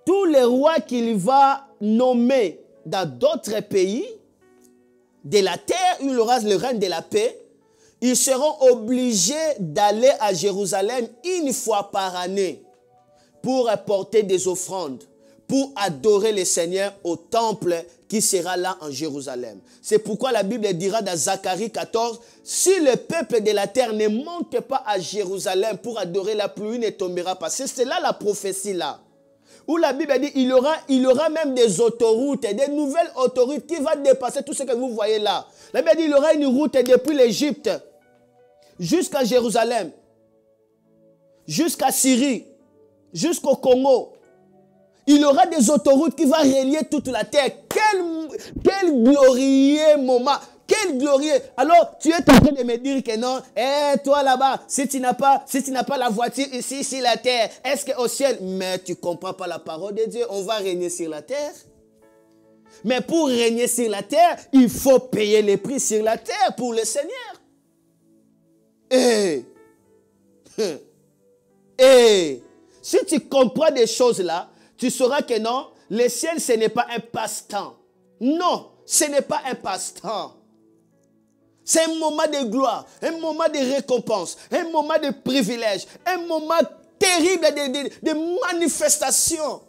tous les rois qu'il va nommer dans d'autres pays de la terre, où il aura le règne de la paix, ils seront obligés d'aller à Jérusalem une fois par année pour apporter des offrandes, pour adorer le Seigneur au temple qui sera là en Jérusalem. C'est pourquoi la Bible dira dans Zacharie 14, si le peuple de la terre ne monte pas à Jérusalem pour adorer, la pluie ne tombera pas. C'est là la prophétie là. Où la Bible dit il y aura même des autoroutes, des nouvelles autoroutes qui vont dépasser tout ce que vous voyez là. La Bible dit il y aura une route depuis l'Égypte jusqu'à Jérusalem, jusqu'à Syrie, jusqu'au Congo. Il y aura des autoroutes qui vont relier toute la terre. Quel glorieux moment. Quel glorieux. Alors, tu es en train de me dire que non, toi là-bas, si tu n'as pas la voiture ici, la terre, est-ce qu'au ciel, mais tu ne comprends pas la parole de Dieu, on va régner sur la terre. Mais pour régner sur la terre, il faut payer les prix sur la terre pour le Seigneur. Si tu comprends des choses là, tu sauras que non, le ciel, ce n'est pas un passe-temps. Non, ce n'est pas un passe-temps. C'est un moment de gloire, un moment de récompense, un moment de privilège, un moment terrible de manifestation.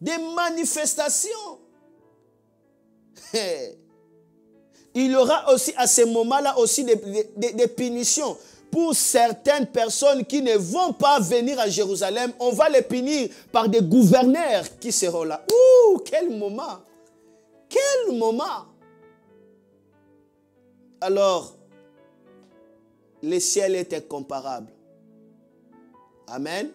Des manifestations. Il y aura aussi à ce moment-là aussi des punitions. Pour certaines personnes qui ne vont pas venir à Jérusalem, on va les punir par des gouverneurs qui seront là. Ouh, quel moment! Quel moment! Alors, le ciel est incomparable. Amen.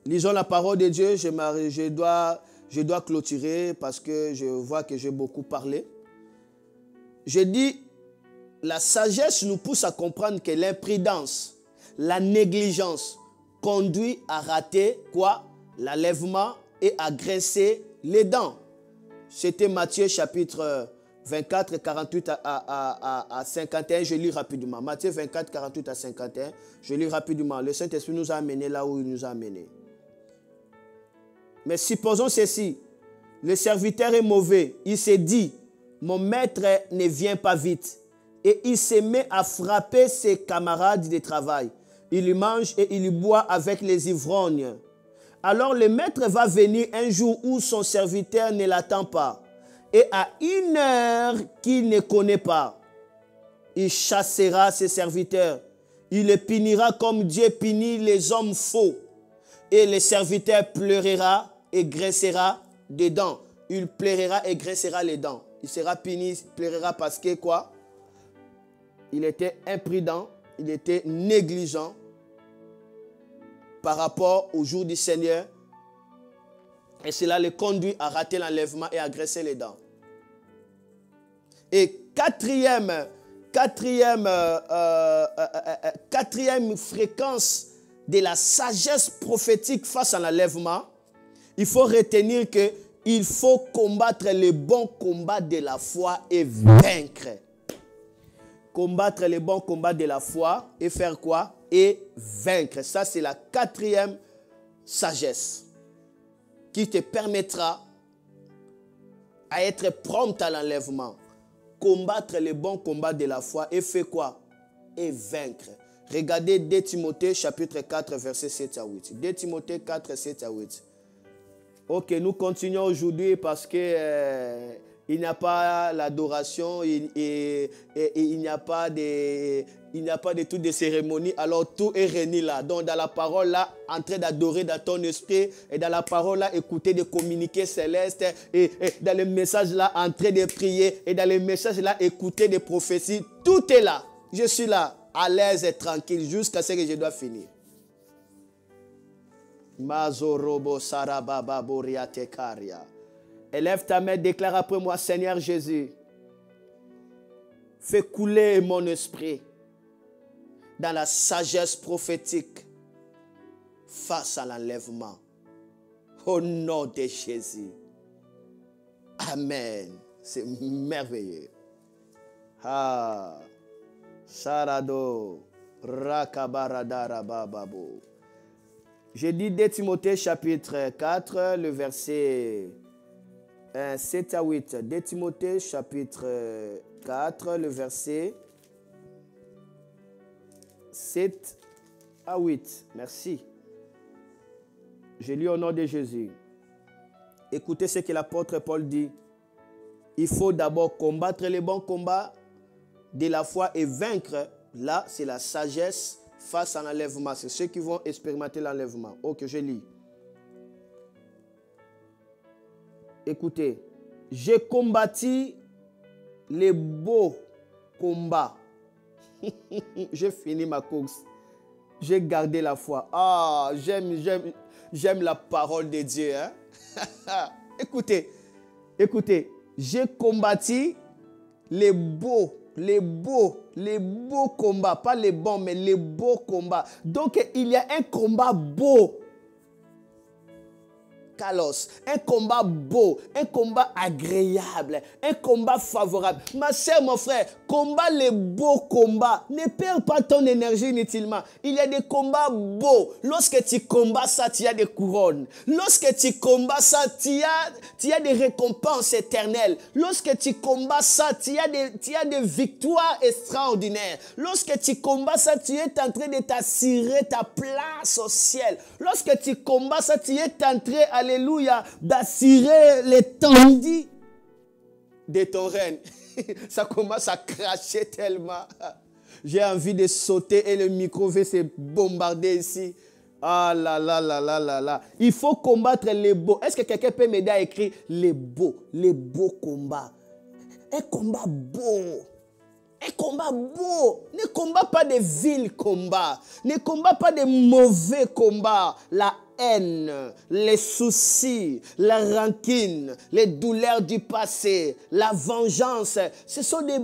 Lisons la parole de Dieu. Je dois clôturer parce que je vois que j'ai beaucoup parlé. Je dis, la sagesse nous pousse à comprendre que l'imprudence, la négligence conduit à rater quoi? L'enlèvement et à grincer les dents. C'était Matthieu chapitre 24, 48 à 51. Je lis rapidement. Matthieu 24, 48 à 51. Je lis rapidement. Le Saint-Esprit nous a amenés là où il nous a amenés. Mais supposons ceci. Le serviteur est mauvais. Il s'est dit, mon maître ne vient pas vite. Et il se met à frapper ses camarades de travail. Il y mange et il y boit avec les ivrognes. Alors le maître va venir un jour où son serviteur ne l'attend pas. Et à une heure qu'il ne connaît pas, il chassera ses serviteurs. Il les punira comme Dieu punit les hommes faux. Et le serviteur pleurera et graissera des dents. Il pleurera et graissera les dents. Il sera puni, pleurera parce que quoi? Il était imprudent, il était négligent par rapport au jour du Seigneur. Et cela le conduit à rater l'enlèvement et à graisser les dents. Et quatrième fréquence de la sagesse prophétique face à l'enlèvement, il faut retenir qu'il faut combattre le bon combat de la foi et vaincre. Combattre le bon combat de la foi et faire quoi? Et vaincre. Ça, c'est la quatrième sagesse qui te permettra à être prompt à l'enlèvement. Combattre le bon combat de la foi et faire quoi? Et vaincre. Regardez 2 Timothée chapitre 4 verset 7 à 8. 2 Timothée 4, 7 à 8. Ok, nous continuons aujourd'hui parce que il n'y a pas l'adoration, il n'y a pas de toutes des cérémonies, alors tout est réuni là. Donc dans la parole là, en train d'adorer dans ton esprit, et dans la parole là, écouter des communiqués célestes, et dans le message là, en train de prier, et dans le message là, écouter des prophéties, tout est là. Je suis là, à l'aise et tranquille, jusqu'à ce que je dois finir. Mazorobo sarababa boriate karia. Élève ta main, déclare après moi, Seigneur Jésus, fais couler mon esprit dans la sagesse prophétique face à l'enlèvement. Au nom de Jésus. Amen. C'est merveilleux. Ah, Sarado, Rakabaradarababu. J'ai dit 2 Timothée chapitre 4, le verset 7 à 8. 2 Timothée chapitre 4, le verset 7 à 8. Merci. Je lis au nom de Jésus. Écoutez ce que l'apôtre Paul dit. Il faut d'abord combattre les bons combats de la foi et vaincre. Là, c'est la sagesse face à l'enlèvement. C'est ceux qui vont expérimenter l'enlèvement. Ok, je lis. Écoutez. J'ai combattu les beaux combats. J'ai fini ma course. J'ai gardé la foi. Ah, j'aime la parole de Dieu. Hein? Écoutez. J'ai combattu les beaux combats. Pas les bons, mais les beaux combats. Donc, il y a un combat beau. Kalos, un combat beau, un combat agréable, un combat favorable. Ma soeur, mon frère, combat les beaux combats. Ne perds pas ton énergie inutilement. Il y a des combats beaux. Lorsque tu combats ça, tu as des couronnes. Lorsque tu combats ça, tu as des récompenses éternelles. Lorsque tu combats ça, tu as des victoires extraordinaires. Lorsque tu combats ça, tu es en train de t'assurer ta place au ciel. Lorsque tu combats ça, tu es en train, alléluia, d'assurer l'étendue de ton règne. Ça commence à cracher tellement. J'ai envie de sauter et le micro va se bombarder ici. Ah là là là là là là. Il faut combattre les beaux. Est-ce que quelqu'un peut m'aider à écrire les beaux combats? Un combat beau. Un combat beau. Ne combat pas des vils combats. Ne combat pas des mauvais combats. La haine, les soucis, la rancune, les douleurs du passé, la vengeance. Ce sont des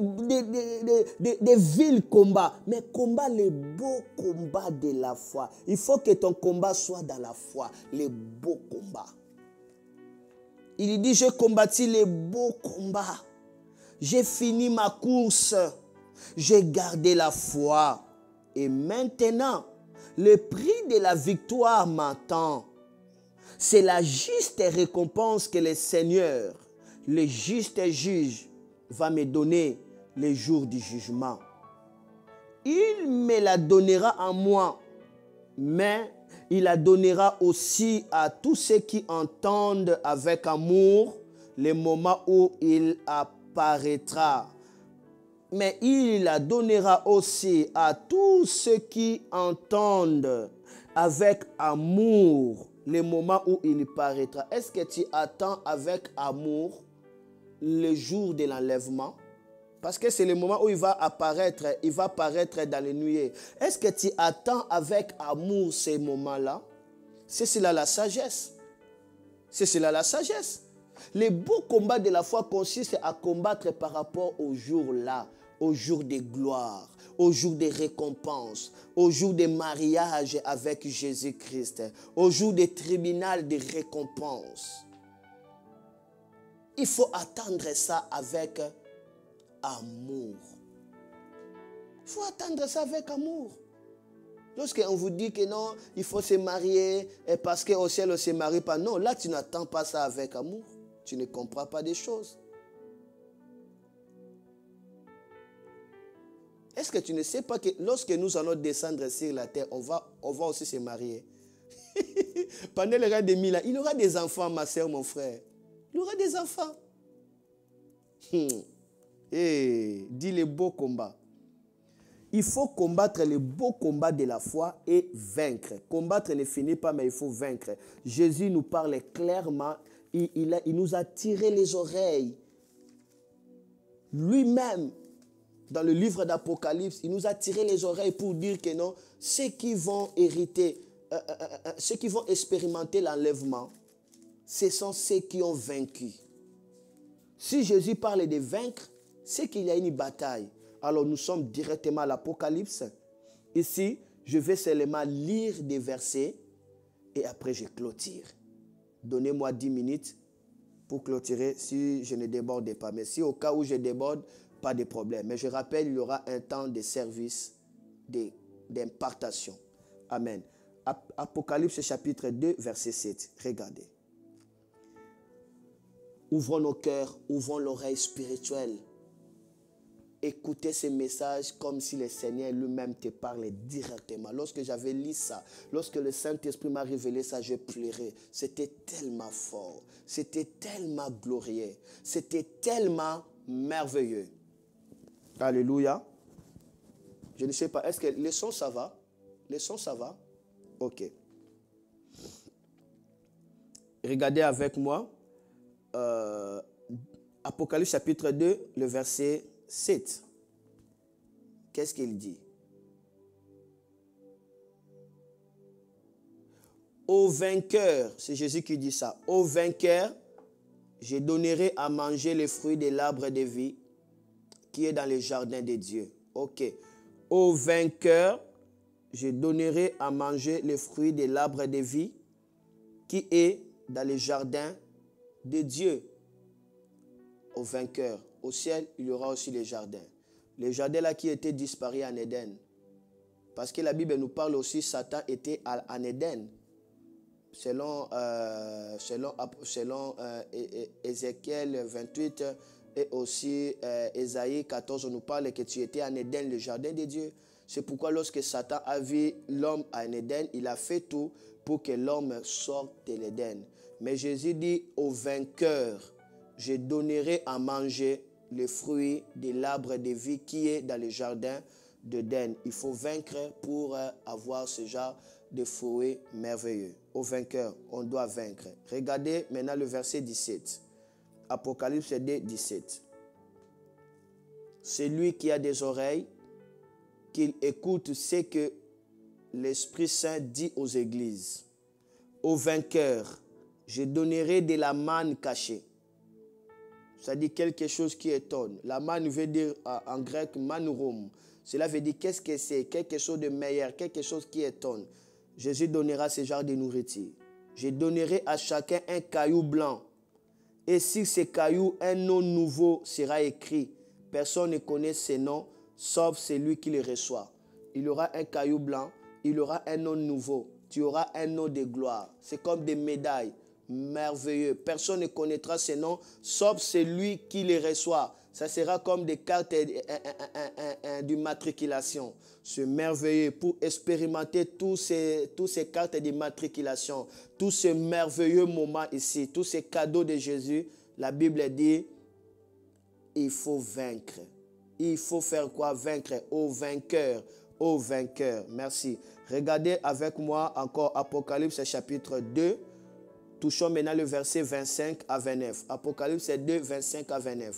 vils combats. Mais combat les beaux combats de la foi. Il faut que ton combat soit dans la foi. Les beaux combats. Il dit, j'ai combattu les beaux combats. J'ai fini ma course. J'ai gardé la foi. Et maintenant, le prix de la victoire m'attend. C'est la juste récompense que le Seigneur, le juste juge, va me donner le jour du jugement. Il me la donnera à moi, mais il la donnera aussi à tous ceux qui entendent avec amour le moment où il apparaîtra. Mais il la donnera aussi à tous ceux qui entendent avec amour le moment où il paraîtra. Est-ce que tu attends avec amour le jour de l'enlèvement? Parce que c'est le moment où il va apparaître dans les nuées. Est-ce que tu attends avec amour ces moments-là? C'est cela la sagesse. C'est cela la sagesse. Les beaux combats de la foi consistent à combattre par rapport au jour-là, au jour de gloire, au jour des récompenses, au jour des mariages avec Jésus-Christ, au jour des tribunaux de récompenses. Il faut attendre ça avec amour. Il faut attendre ça avec amour. Lorsqu'on vous dit que non, il faut se marier et parce qu'au ciel on ne se marie pas. Non, là tu n'attends pas ça avec amour. Tu ne comprends pas des choses. Est-ce que tu ne sais pas que lorsque nous allons descendre sur la terre, on va aussi se marier? Pendant le règne de 1000 ans, il y aura des enfants, ma soeur, mon frère. Il y aura des enfants. Dis les beaux combats. Il faut combattre les beaux combats de la foi et vaincre. Combattre ne finit pas, mais il faut vaincre. Jésus nous parle clairement. Il nous a tiré les oreilles. Lui-même, dans le livre d'Apocalypse, il nous a tiré les oreilles pour dire que non, ceux qui vont hériter, ceux qui vont expérimenter l'enlèvement, ce sont ceux qui ont vaincu. Si Jésus parle de vaincre, c'est qu'il y a une bataille. Alors nous sommes directement à l'Apocalypse. Ici, je vais seulement lire des versets et après je clôture. Donnez-moi 10 minutes pour clôturer si je ne déborde pas. Mais si au cas où je déborde, pas de problème. Mais je rappelle, il y aura un temps de service, d'impartation. Amen. Apocalypse chapitre 2, verset 7. Regardez. Ouvrons nos cœurs, ouvrons l'oreille spirituelle. Écoutez ces messages comme si le Seigneur lui-même te parlait directement. Lorsque j'avais lu ça, lorsque le Saint-Esprit m'a révélé ça, je pleurais. C'était tellement fort, c'était tellement glorieux, c'était tellement merveilleux. Alléluia. Je ne sais pas, est-ce que le son ça va? Le son ça va? Ok. Regardez avec moi. Apocalypse chapitre 2, le verset 7. Qu'est-ce qu'il dit? Au vainqueur, c'est Jésus qui dit ça. Au vainqueur, je donnerai à manger les fruits de l'arbre de vie qui est dans le jardin de Dieu. Ok. Au vainqueur, je donnerai à manger les fruits de l'arbre de vie qui est dans le jardin de Dieu. Au vainqueur. Au ciel, il y aura aussi les jardins. Les jardins là qui étaient disparus en Éden. Parce que la Bible nous parle aussi, Satan était en Éden. Selon Ézéchiel 28 et aussi Ésaïe 14, on nous parle que tu étais en Éden, le jardin de Dieu. C'est pourquoi lorsque Satan a vu l'homme en Éden, il a fait tout pour que l'homme sorte de l'Éden. Mais Jésus dit au vainqueur, je donnerai à manger les fruits de l'arbre de vie qui est dans le jardin d'Éden. Il faut vaincre pour avoir ce genre de fruits merveilleux. Au vainqueur, on doit vaincre. Regardez maintenant le verset 17. Apocalypse 2, 17. Celui qui a des oreilles, qu'il écoute ce que l'Esprit Saint dit aux églises. Au vainqueur, je donnerai de la manne cachée. Ça dit quelque chose qui étonne. La manne veut dire en grec manourum. Cela veut dire qu'est-ce que c'est? Quelque chose de meilleur, quelque chose qui étonne. Jésus donnera ce genre de nourriture. Je donnerai à chacun un caillou blanc. Et sur ce caillou, un nom nouveau sera écrit. Personne ne connaît ce nom, sauf celui qui le reçoit. Il y aura un caillou blanc, il y aura un nom nouveau. Tu auras un nom de gloire. C'est comme des médailles. Merveilleux. Personne ne connaîtra ce nom, sauf celui qui les reçoit. Ça sera comme des cartes d'immatriculation. C'est merveilleux pour expérimenter tous ces cartes d'immatriculation, tous ces merveilleux moments ici, tous ces cadeaux de Jésus. La Bible dit, il faut vaincre. Il faut faire quoi? Vaincre. Au vainqueur. Au vainqueur. Merci. Regardez avec moi encore Apocalypse chapitre 2. Touchons maintenant le verset 25 à 29. Apocalypse 2, 25 à 29.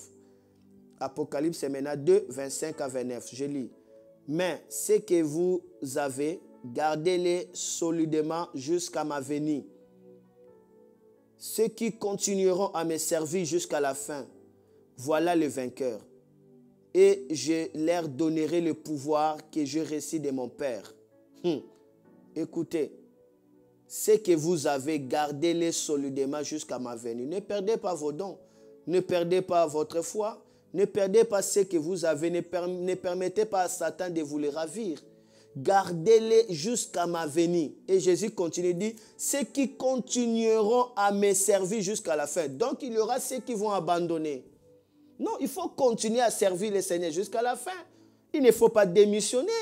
Apocalypse maintenant 2, 25 à 29. Je lis. Mais ce que vous avez, gardez-les solidement jusqu'à ma venue. Ceux qui continueront à me servir jusqu'à la fin, voilà le vainqueur. Et je leur donnerai le pouvoir que je reçus de mon Père. Écoutez. Ce que vous avez, gardez-les solidement jusqu'à ma venue. Ne perdez pas vos dons. Ne perdez pas votre foi. Ne perdez pas ce que vous avez. Ne permettez pas à Satan de vous les ravir. Gardez-les jusqu'à ma venue. Et Jésus continue, dit, ceux qui continueront à me servir jusqu'à la fin. Donc, il y aura ceux qui vont abandonner. Non, il faut continuer à servir le Seigneur jusqu'à la fin. Il ne faut pas démissionner.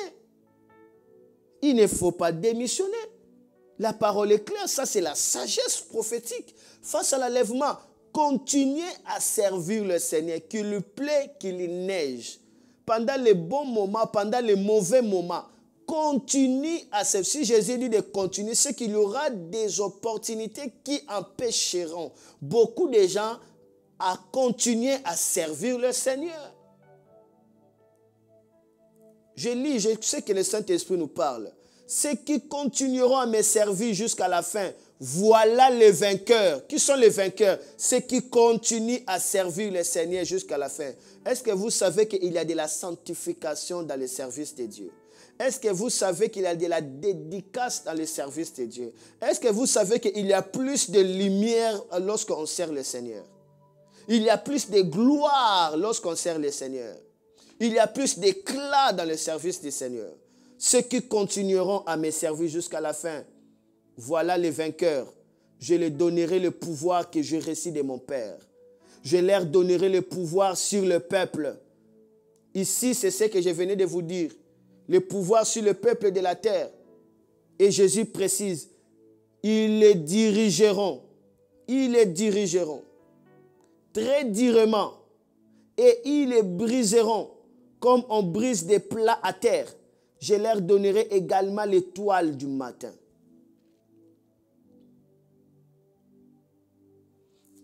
Il ne faut pas démissionner. La parole est claire, ça c'est la sagesse prophétique. Face à l'enlèvement, continuez à servir le Seigneur, qu'il lui plaît, qu'il y neige. Pendant les bons moments, pendant les mauvais moments, continue à servir. Si Jésus dit de continuer, c'est qu'il y aura des opportunités qui empêcheront beaucoup de gens à continuer à servir le Seigneur. Je lis, je sais que le Saint-Esprit nous parle. Ceux qui continueront à me servir jusqu'à la fin, voilà les vainqueurs. Qui sont les vainqueurs? Ceux qui continuent à servir le Seigneur jusqu'à la fin. Est-ce que vous savez qu'il y a de la sanctification dans le service de Dieu? Est-ce que vous savez qu'il y a de la dédicace dans le service de Dieu? Est-ce que vous savez qu'il y a plus de lumière lorsqu'on sert le Seigneur? Il y a plus de gloire lorsqu'on sert le Seigneur. Il y a plus d'éclat dans le service du Seigneur. Ceux qui continueront à me servir jusqu'à la fin, voilà les vainqueurs. Je leur donnerai le pouvoir que je reçus de mon Père. Je leur donnerai le pouvoir sur le peuple. Ici, c'est ce que je venais de vous dire. Le pouvoir sur le peuple de la terre. Et Jésus précise, ils les dirigeront. Ils les dirigeront très durement. Et ils les briseront comme on brise des plats à terre. Je leur donnerai également l'étoile du matin.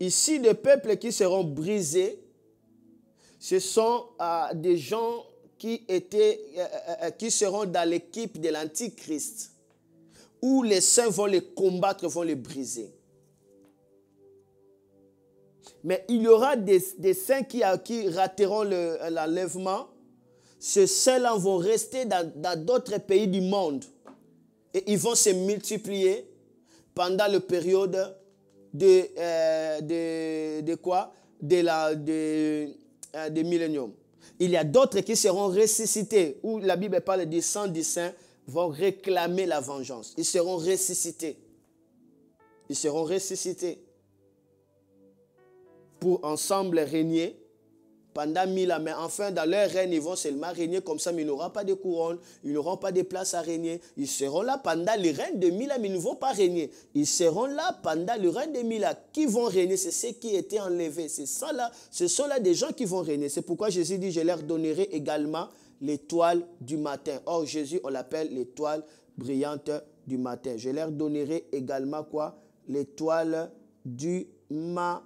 Ici, les peuples qui seront brisés, ce sont des gens qui seront dans l'équipe de l'Antichrist, où les saints vont les combattre, vont les briser. Mais il y aura des saints qui rateront l'enlèvement. Ces saints-là vont rester dans d'autres pays du monde. Et ils vont se multiplier pendant la période de quoi? De millénium. Il y a d'autres qui seront ressuscités, où la Bible parle des 110 saints vont réclamer la vengeance. Ils seront ressuscités. Ils seront ressuscités pour ensemble régner pendant 1000 ans. Mais enfin, dans leur règne, ils vont seulement régner comme ça, mais ils n'auront pas de couronne, ils n'auront pas de place à régner. Ils seront là pendant le règne de 1000 ans, mais ils ne vont pas régner. Ils seront là pendant le règne de 1000 ans. Qui vont régner? C'est ceux qui étaient enlevés. Ce sont là des gens qui vont régner. C'est pourquoi Jésus dit, je leur donnerai également l'étoile du matin. Or, Jésus, on l'appelle l'étoile brillante du matin. Je leur donnerai également quoi? L'étoile du matin.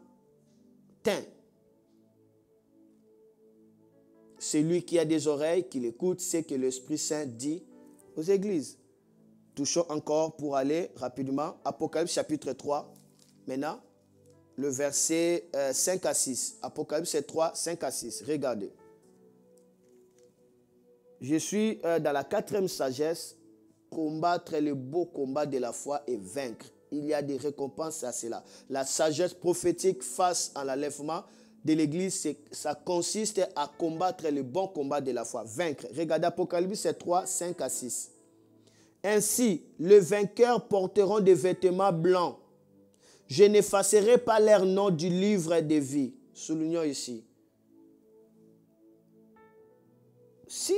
Celui qui a des oreilles, qui l'écoute, c'est que l'Esprit Saint dit aux églises. Touchons encore pour aller rapidement. Apocalypse chapitre 3. Maintenant, le verset 5 à 6. Apocalypse 3, 5 à 6. Regardez. Je suis dans la 4e sagesse. Combattre le beau combat de la foi et vaincre. Il y a des récompenses à cela. La sagesse prophétique face à l'enlèvement de l'Église, ça consiste à combattre le bon combat de la foi. Vaincre. Regardez Apocalypse 3, 5 à 6. Ainsi, les vainqueurs porteront des vêtements blancs. Je n'effacerai pas leur nom du livre de vie. Soulignons ici. Si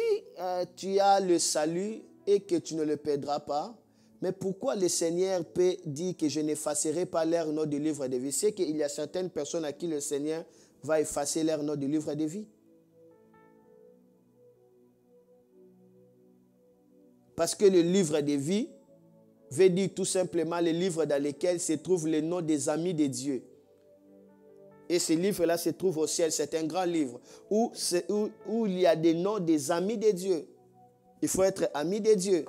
tu as le salut et que tu ne le perdras pas, mais pourquoi le Seigneur peut dire que je n'effacerai pas leur nom du livre de vie? C'est qu'il y a certaines personnes à qui le Seigneur va effacer leur nom du livre de vie. Parce que le livre de vie veut dire tout simplement le livre dans lequel se trouvent les noms des amis de Dieu. Et ce livre-là se trouve au ciel. C'est un grand livre où il y a des noms des amis de Dieu. Il faut être ami de Dieu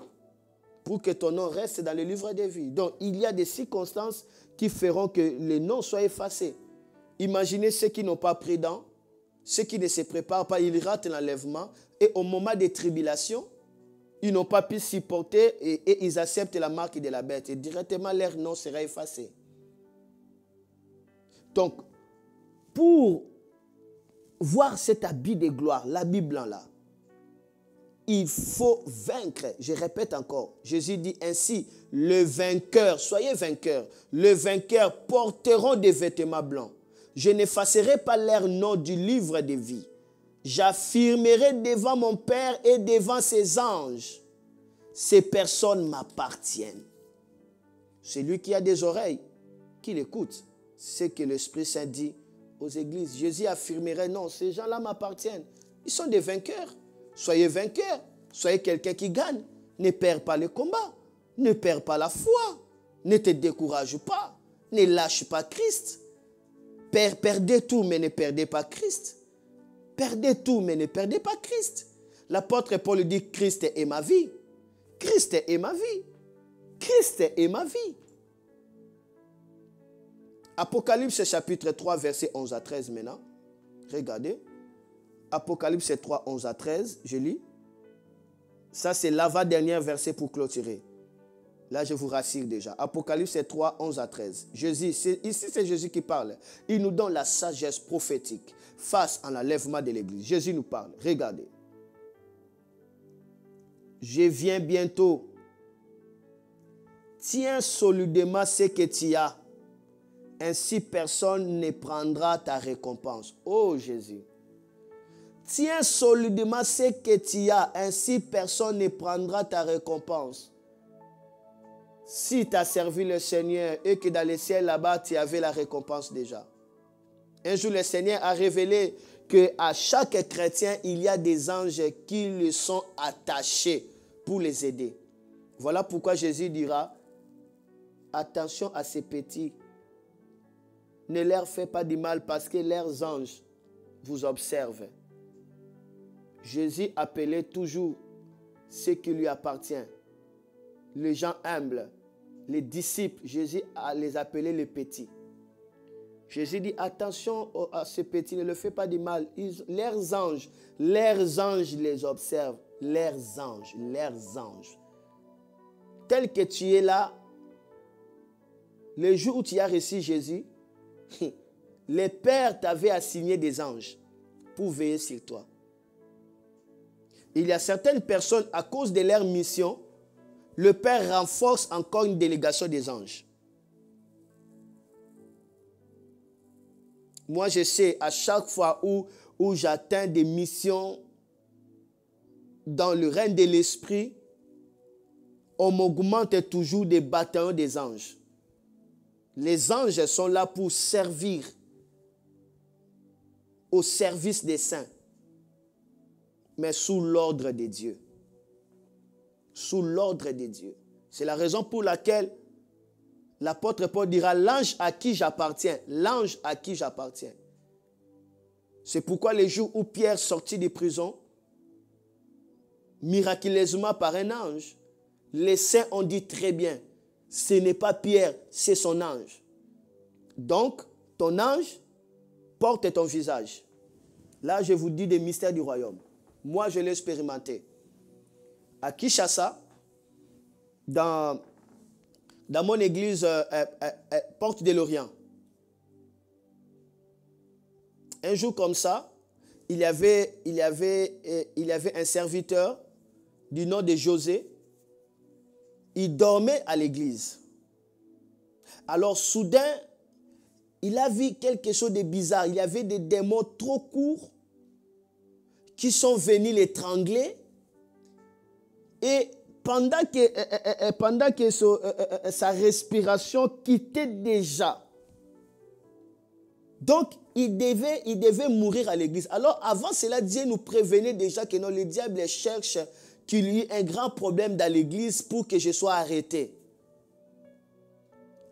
pour que ton nom reste dans le livre de vie. Donc, il y a des circonstances qui feront que les noms soient effacés. Imaginez ceux qui n'ont pas pris dents, ceux qui ne se préparent pas, ils ratent l'enlèvement. Et au moment des tribulations, ils n'ont pas pu supporter et ils acceptent la marque de la bête. Et directement, leur nom sera effacé. Donc, pour voir cet habit de gloire, l'habit blanc là, il faut vaincre. Je répète encore. Jésus dit ainsi, le vainqueur, soyez vainqueurs, le vainqueur porteront des vêtements blancs. Je n'effacerai pas leur nom du livre de vie. J'affirmerai devant mon Père et devant ses anges. Ces personnes m'appartiennent. Celui qui a des oreilles, qu'il écoute. ce que l'Esprit Saint dit aux églises. Jésus affirmerait, non, ces gens-là m'appartiennent. Ils sont des vainqueurs. Soyez vainqueurs. Soyez quelqu'un qui gagne. Ne perds pas le combat. Ne perds pas la foi. Ne te décourage pas. Ne lâche pas Christ. Perdez tout, mais ne perdez pas Christ. Perdez tout, mais ne perdez pas Christ. L'apôtre Paul dit, Christ est ma vie. Christ est ma vie. Christ est ma vie. Apocalypse chapitre 3, verset 11 à 13 maintenant. Regardez. Apocalypse 3, 11 à 13, je lis. Ça, c'est l'avant-dernier verset pour clôturer. Là, je vous rassure déjà. Apocalypse 3, 11 à 13. Jésus, ici, c'est Jésus qui parle. Il nous donne la sagesse prophétique face à l'enlèvement de l'Église. Jésus nous parle. Regardez. Je viens bientôt. Tiens solidement ce que tu as. Ainsi, personne ne prendra ta récompense. Oh Jésus. Tiens solidement ce que tu as. Ainsi, personne ne prendra ta récompense. Si tu as servi le Seigneur et que dans le ciel là-bas, tu avais la récompense déjà. Un jour, le Seigneur a révélé qu'à chaque chrétien, il y a des anges qui lui sont attachés pour les aider. Voilà pourquoi Jésus dira, attention à ces petits. Ne leur faites pas du mal parce que leurs anges vous observent. Jésus appelait toujours ce qui lui appartient. Les gens humbles, les disciples, Jésus les appelait les petits. Jésus dit, attention à ces petits, ne leur faites pas du mal. Leurs anges les observent. Leurs anges. Tel que tu es là, le jour où tu as reçu Jésus, les pères t'avaient assigné des anges pour veiller sur toi. Il y a certaines personnes, à cause de leur mission, le Père renforce encore une délégation des anges. Moi, je sais, à chaque fois où j'atteins des missions dans le règne de l'Esprit, on m'augmente toujours des bataillons des anges. Les anges sont là pour servir au service des saints, mais sous l'ordre de Dieu. Sous l'ordre de Dieu. C'est la raison pour laquelle l'apôtre Paul dira, l'ange à qui j'appartiens, l'ange à qui j'appartiens. C'est pourquoi les jours où Pierre sortit de prison, miraculeusement par un ange, les saints ont dit très bien, ce n'est pas Pierre, c'est son ange. Donc, ton ange porte ton visage. Là, je vous dis des mystères du royaume. Moi, je l'ai expérimenté. À Kinshasa, dans mon église Porte de l'Orient. Un jour comme ça, il y avait un serviteur du nom de José. Il dormait à l'église. Alors soudain, il a vu quelque chose de bizarre. Il y avait des démons trop courts qui sont venus l'étrangler. Et pendant que sa respiration quittait déjà, donc il devait mourir à l'église. Alors avant cela, Dieu nous prévenait déjà que non, le diable cherche qu'il y ait un grand problème dans l'église pour que je sois arrêté.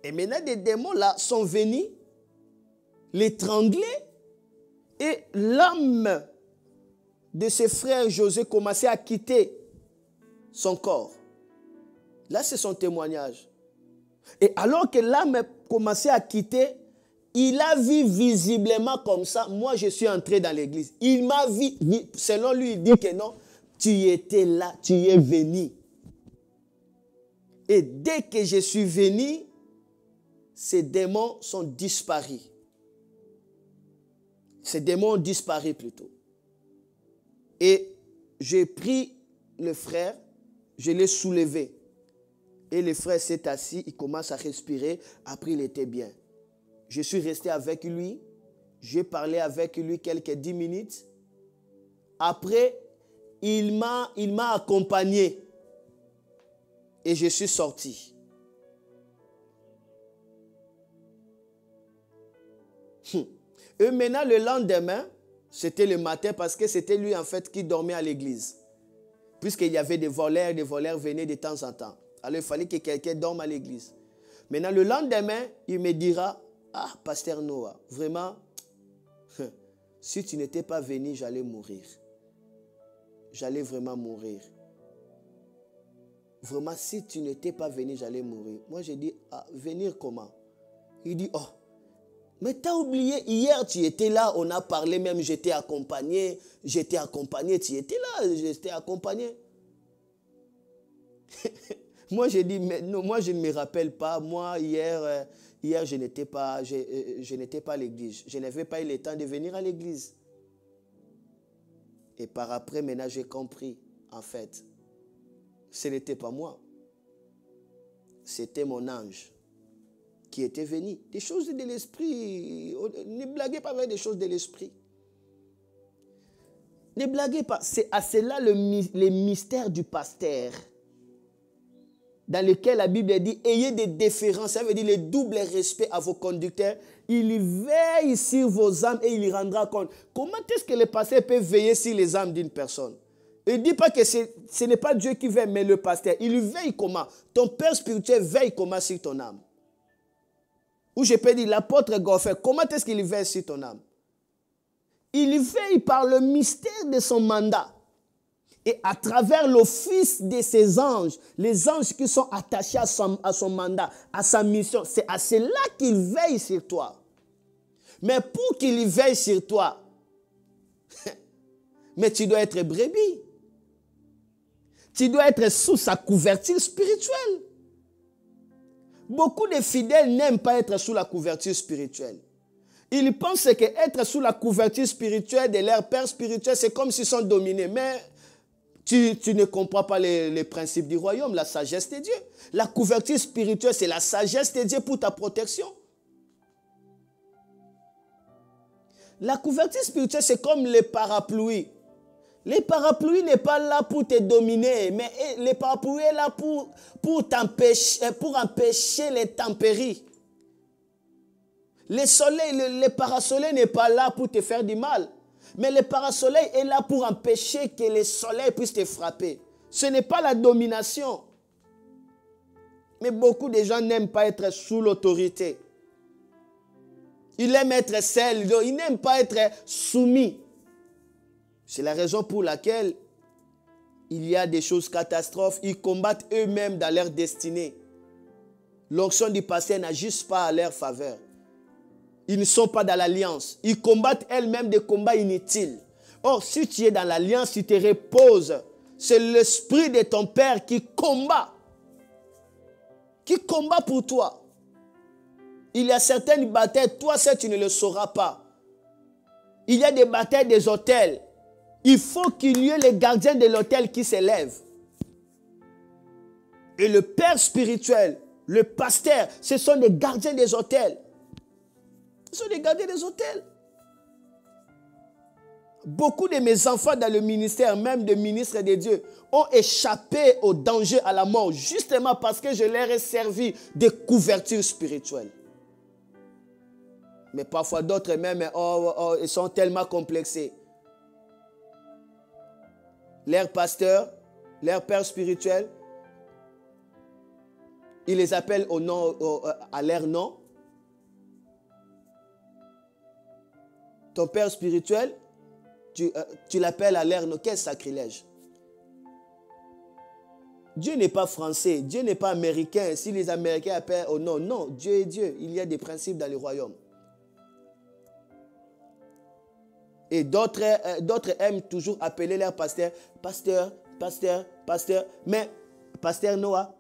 Et maintenant, des démons là sont venus l'étrangler et l'âme de ses frères José commençait à quitter son corps. Là, c'est son témoignage. Et alors que l'âme commençait à quitter, il a vu visiblement comme ça, moi je suis entré dans l'église. Il m'a vu, selon lui, il dit que non, tu étais là, tu es venu. Et dès que je suis venu, ces démons sont disparus. Ces démons ont disparu plutôt. Et j'ai pris le frère, je l'ai soulevé. Et le frère s'est assis, il commence à respirer. Après, il était bien. Je suis resté avec lui. J'ai parlé avec lui quelques 10 minutes. Après, il m'a accompagné. Et je suis sorti. Et maintenant, le lendemain, c'était le matin parce que c'était lui en fait qui dormait à l'église. Puisqu'il y avait des voleurs venaient de temps en temps. Alors il fallait que quelqu'un dorme à l'église. Maintenant, le lendemain, il me dira, ah, pasteur Noah, vraiment, si tu n'étais pas venu, j'allais mourir. J'allais vraiment mourir. Vraiment, si tu n'étais pas venu, j'allais mourir. Moi, j'ai dit, ah, venir comment? Il dit, oh, mais t'as oublié, hier tu étais là, on a parlé même, j'étais accompagné, tu étais là, j'étais accompagné. Moi, j'ai dit, mais non, moi, je ne me rappelle pas. Moi, hier je n'étais pas à l'église. Je n'avais pas eu le temps de venir à l'église. Et par après, maintenant, j'ai compris, en fait, ce n'était pas moi. C'était mon ange qui était venu. Des choses de l'esprit. Ne blaguez pas avec des choses de l'esprit. Ne blaguez pas. C'est à cela les mystères du pasteur, dans lequel la Bible dit, ayez des déférences, ça veut dire le double respect à vos conducteurs. Il veille sur vos âmes et il y rendra compte. Comment est-ce que le pasteur peut veiller sur les âmes d'une personne? Il ne dit pas que ce n'est pas Dieu qui veille, mais le pasteur. Il veille comment? Ton père spirituel veille comment sur ton âme? Ou je peux dire, l'apôtre Godfrey, comment est-ce qu'il veille sur ton âme? Il veille par le mystère de son mandat. Et à travers l'office de ses anges, les anges qui sont attachés à son mandat, à sa mission, c'est à cela qu'il veille sur toi. Mais pour qu'il veille sur toi, mais tu dois être brebis. Tu dois être sous sa couverture spirituelle. Beaucoup de fidèles n'aiment pas être sous la couverture spirituelle. Ils pensent qu'être sous la couverture spirituelle de leur père spirituel, c'est comme s'ils sont dominés. Mais tu ne comprends pas les principes du royaume, la sagesse de Dieu. La couverture spirituelle, c'est la sagesse de Dieu pour ta protection. La couverture spirituelle, c'est comme les parapluies. Les parapluies n'est pas là pour te dominer, mais les parapluies est là pour empêcher les tempéries. Le parasoleil n'est pas là pour te faire du mal. Mais le parasoleil est là pour empêcher que le soleil puisse te frapper. Ce n'est pas la domination. Mais beaucoup de gens n'aiment pas être sous l'autorité. Ils aiment être seuls, ils n'aiment pas être soumis. C'est la raison pour laquelle il y a des choses catastrophes. Ils combattent eux-mêmes dans leur destinée. L'onction du pasteur n'agisse pas à leur faveur. Ils ne sont pas dans l'alliance. Ils combattent elles-mêmes des combats inutiles. Or, si tu es dans l'alliance, tu te reposes. C'est l'esprit de ton Père qui combat. Qui combat pour toi. Il y a certaines batailles, toi seul tu ne le sauras pas. Il y a des batailles des hôtels. Il faut qu'il y ait les gardiens de l'hôtel qui s'élèvent. Et le père spirituel, le pasteur, ce sont des gardiens des hôtels. Ce sont des gardiens des hôtels. Beaucoup de mes enfants dans le ministère, même de ministres de Dieu, ont échappé au danger, à la mort, justement parce que je leur ai servi de couverture spirituelle. Mais parfois d'autres même, ils sont tellement complexés. Leurs pasteurs, leurs pères spirituels, ils les appellent à leur nom. Ton père spirituel, tu l'appelles à leur nom. Quel sacrilège! Dieu n'est pas français, Dieu n'est pas américain. Si les Américains appellent au nom, non, Dieu est Dieu. Il y a des principes dans le royaume. Et d'autres aiment toujours appeler leur pasteur, pasteur, pasteur, pasteur. Mais pasteur Noah,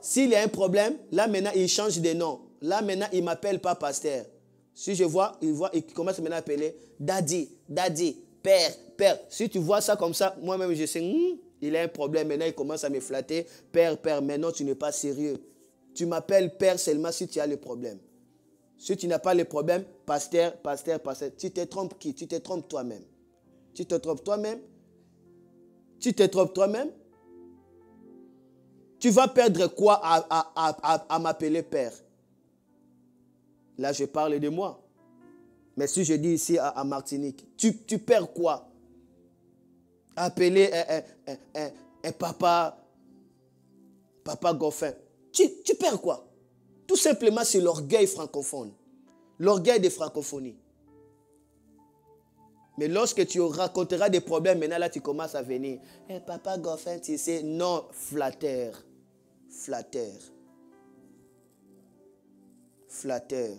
s'il y a un problème, là maintenant il change de nom. Là maintenant il ne m'appelle pas pasteur. Si je vois, il commence maintenant à appeler daddy, daddy, père, père. Si tu vois ça comme ça, moi-même je sais, il a un problème. Maintenant il commence à me flatter. Père, père, maintenant tu n'es pas sérieux. Tu m'appelles père seulement si tu as le problème. Si tu n'as pas le problème, pasteur, pasteur, pasteur, tu te trompes qui? Tu te trompes toi-même. Tu te trompes toi-même. Tu te trompes toi-même. Tu vas perdre quoi à m'appeler père? Là, je parle de moi. Mais si je dis ici à Martinique, tu perds quoi? Appeler un papa Goffin. Tu perds quoi? Tout simplement, c'est l'orgueil francophone. L'orgueil des francophonies. Mais lorsque tu raconteras des problèmes, maintenant là tu commences à venir. Papa Goffin, tu sais, non, flatteur. Flatteur. Flatteur.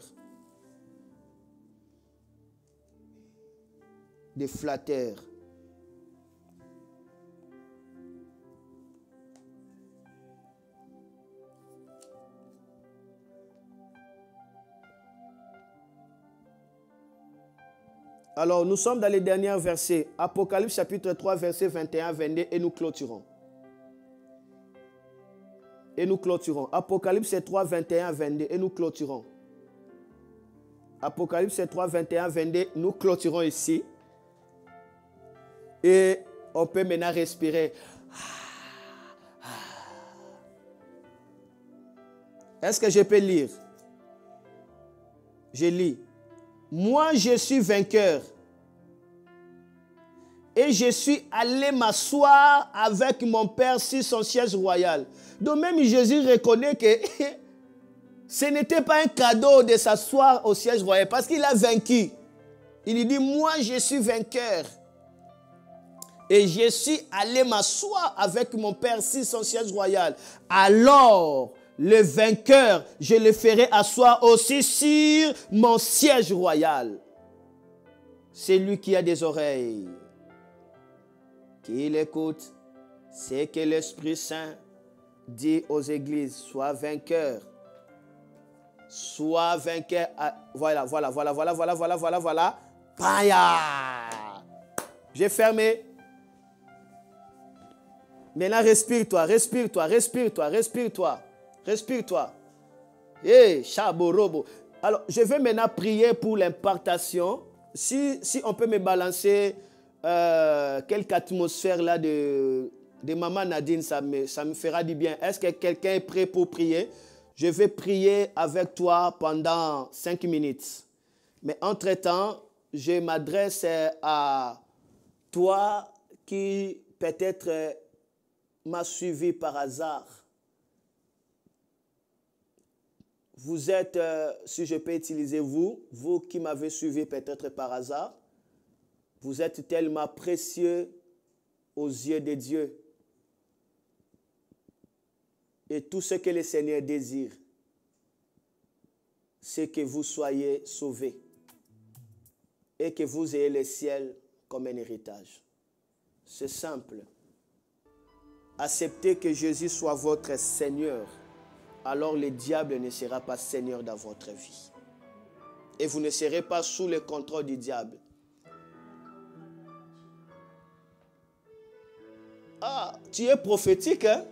Des flatteurs. Alors, nous sommes dans les derniers versets. Apocalypse chapitre 3, versets 21, 22, et nous clôturons. Et nous clôturons. Apocalypse 3, 21, 22, et nous clôturons. Apocalypse 3, 21, 22, nous clôturons ici. Et on peut maintenant respirer. Est-ce que je peux lire? Je lis. Moi, je suis vainqueur. Et je suis allé m'asseoir avec mon Père sur son siège royal. Donc même Jésus reconnaît que ce n'était pas un cadeau de s'asseoir au siège royal parce qu'il a vaincu. Il dit, moi, je suis vainqueur. Et je suis allé m'asseoir avec mon Père sur son siège royal. Alors, le vainqueur, je le ferai asseoir aussi sur mon siège royal. C'est lui qui a des oreilles, qu'il écoute ce que l'Esprit Saint dit aux églises. Sois vainqueur. Sois vainqueur. Voilà. Paya. J'ai fermé. Maintenant, respire-toi. Hey, chaborobo. Alors, je vais maintenant prier pour l'impartation. Si on peut me balancer quelque atmosphère là de Maman Nadine, ça me fera du bien. Est-ce que quelqu'un est prêt pour prier? Je vais prier avec toi pendant 5 minutes. Mais entre-temps, je m'adresse à toi qui peut-être m'a suivi par hasard. Vous êtes, si je peux utiliser vous qui m'avez suivi peut-être par hasard, vous êtes tellement précieux aux yeux de Dieu. Et tout ce que le Seigneur désire, c'est que vous soyez sauvés et que vous ayez le ciel comme un héritage. C'est simple. Acceptez que Jésus soit votre Seigneur. Alors le diable ne sera pas Seigneur dans votre vie. Et vous ne serez pas sous le contrôle du diable. Ah, tu es prophétique, hein?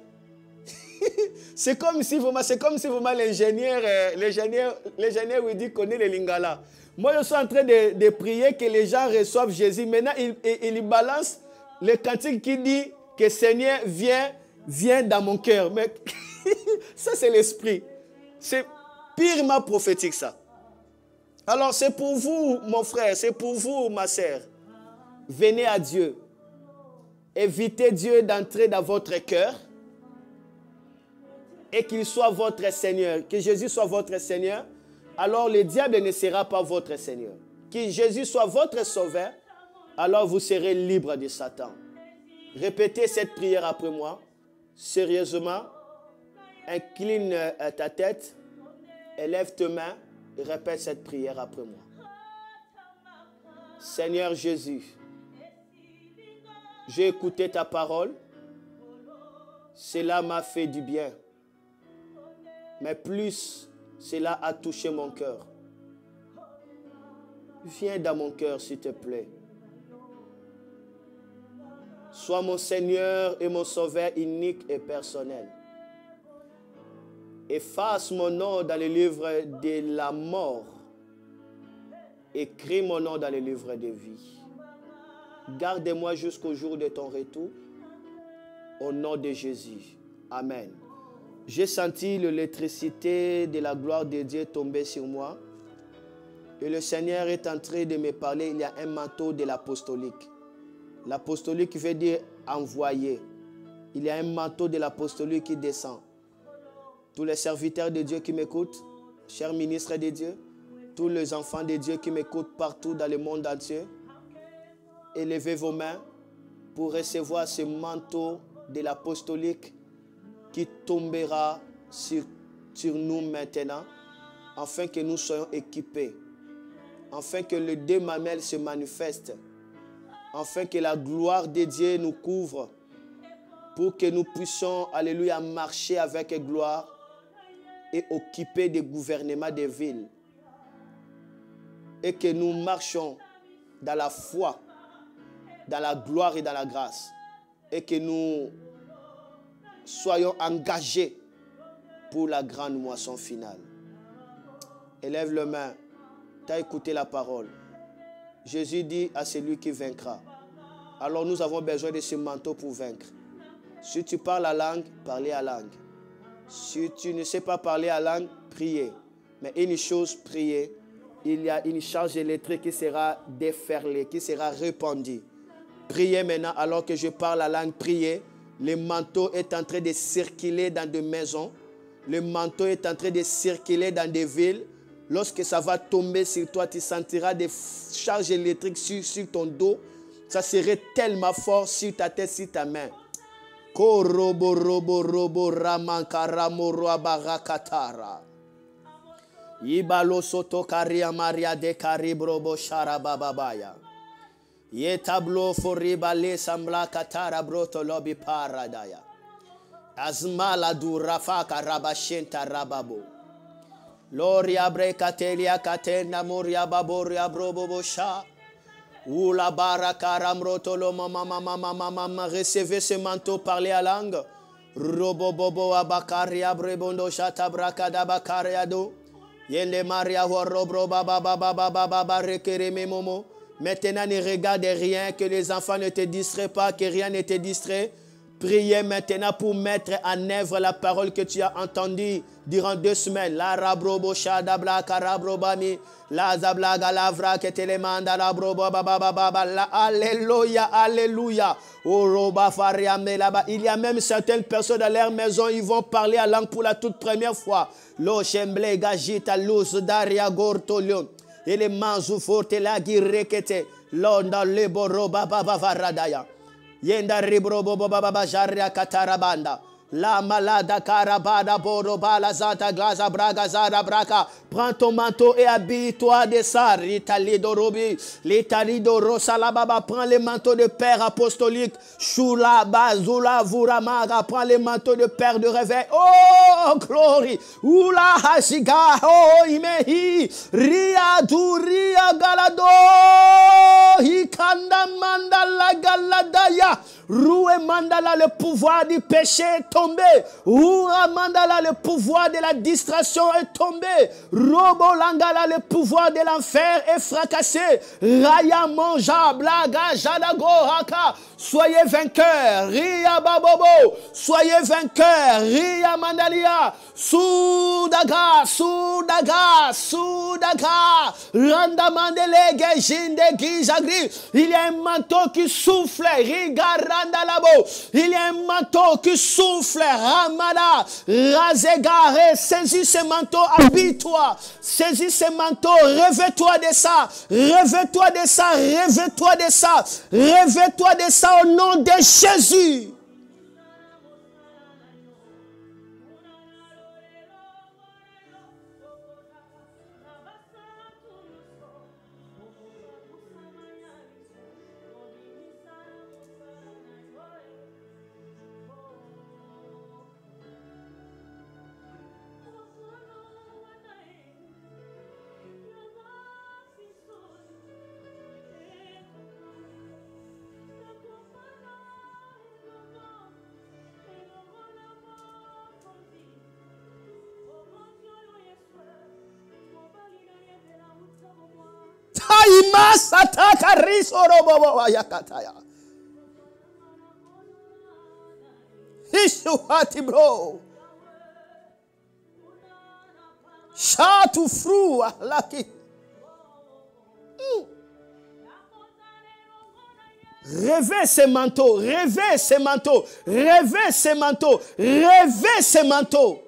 C'est comme si vraiment l'ingénieur il dit connaît les lingala. Moi, je suis en train de prier que les gens reçoivent Jésus. Maintenant, il balance le cantique qui dit que Seigneur, viens dans mon cœur. Mais ça, c'est l'esprit. C'est purement prophétique, ça. Alors, c'est pour vous, mon frère, c'est pour vous, ma sœur. Venez à Dieu. Invitez Dieu d'entrer dans votre cœur. Et qu'il soit votre Seigneur. Que Jésus soit votre Seigneur. Alors, le diable ne sera pas votre Seigneur. Que Jésus soit votre sauveur. Alors, vous serez libre de Satan. Répétez cette prière après moi. Sérieusement. Incline ta tête. Élève tes mains. Et répète cette prière après moi. Seigneur Jésus, j'ai écouté ta parole. Cela m'a fait du bien. Mais plus, cela a touché mon cœur. Viens dans mon cœur, s'il te plaît. Sois mon Seigneur et mon Sauveur unique et personnel. Efface mon nom dans le livre de la mort. Écris mon nom dans le livre de vie. Garde-moi jusqu'au jour de ton retour. Au nom de Jésus. Amen. J'ai senti l'électricité de la gloire de Dieu tomber sur moi. Et le Seigneur est en train de me parler, il y a un manteau de l'apostolique. L'apostolique veut dire envoyer. Il y a un manteau de l'apostolique qui descend. Tous les serviteurs de Dieu qui m'écoutent, chers ministres de Dieu, tous les enfants de Dieu qui m'écoutent partout dans le monde entier, élevez vos mains pour recevoir ce manteau de l'apostolique qui tombera sur nous maintenant, afin que nous soyons équipés, afin que le deux mamelles se manifeste, afin que la gloire de Dieu nous couvre, pour que nous puissions, alléluia, marcher avec gloire et occuper des gouvernements des villes. Et que nous marchions dans la foi, dans la gloire et dans la grâce. Et que nous soyons engagés pour la grande moisson finale. Élève les mains. Tu as écouté la parole. Jésus dit à celui qui vaincra. Alors nous avons besoin de ce manteau pour vaincre. Si tu parles la langue, parlez la langue. Si tu ne sais pas parler la langue, priez. Mais une chose, priez. Il y a une charge électrique qui sera déferlée, qui sera répandue. Priez maintenant alors que je parle la langue, priez. Le manteau est en train de circuler dans des maisons. Le manteau est en train de circuler dans des villes. Lorsque ça va tomber sur toi, tu sentiras des charges électriques sur ton dos. Ça serait tellement fort sur ta tête, sur ta main. Korobo robo robo ramankaramo barakatara. Ibalo soto karia maria de karibrobo sharabababaya. Ye tablo foribale sambla katara broto lobi paradaya. Azmala du rafaka rabashenta rababo. Loria brekatelia katena moria baboria brobobo sha. Oula baraka ramroto lo mama recevez ce manteau, parlez à langue. Robobobo abakaria brebondo shata brakada bakariado. Yende maria horobro baba baba baba baba rekereme momo. Maintenant ne regarde rien, que les enfants ne te distraient pas, que rien ne te distrait. Priez maintenant pour mettre en œuvre la parole que tu as entendue durant 2 semaines. La rabrobo shada blaka rabrobami. La zablaga lavra que te le manda la broba baba baba. Alléluia, alléluia. Il y a même certaines personnes dans leur maison, ils vont parler à langue pour la toute première fois. Lo shemble gajita luz daria gortolion. Et les manzou forte la girekete. Londa leboro baba baba radaya. Yenda ribro bobo baba jaria katarabanda. La malada karabada boro bala zata glaza braga zara braka. Prends ton manteau et habille-toi de ça. L'Italie d'Orobi, l'Italie d'Orosa la baba. Prends les manteaux de père apostolique. Shula bazula vuramaga. Prends les manteaux de père de réveil. Oh, glory. Oula hasiga. Oh, imehi. Ria duria galado. Hikanda mandala galadaya. Roué mandala, le pouvoir du péché est tombé. Roua mandala, le pouvoir de la distraction est tombé. Robo langala, le pouvoir de l'enfer est fracassé. Raya manja, blaga, jadago, haka. Soyez vainqueurs. Ria babobo. Soyez vainqueurs. Ria mandalia. Soudaga, soudaga, soudaga. Randa mandele, gejinde, gijagri. Il y a un manteau qui souffle. Rigarandalabo. Il y a un manteau qui souffle. Ramada. Razegare. Saisis ce manteau. Habille-toi. Saisis ce manteau. Rêve-toi de ça. Rêve-toi de ça. Rêve-toi de ça. Rêve-toi de ça au nom de Jésus. Masataka risorobobo yakataya. Ishuhati bro. Shatu frua laki. Rêvez ces manteaux, rêvez ces manteaux, rêvez ces manteaux, rêvez ces manteaux.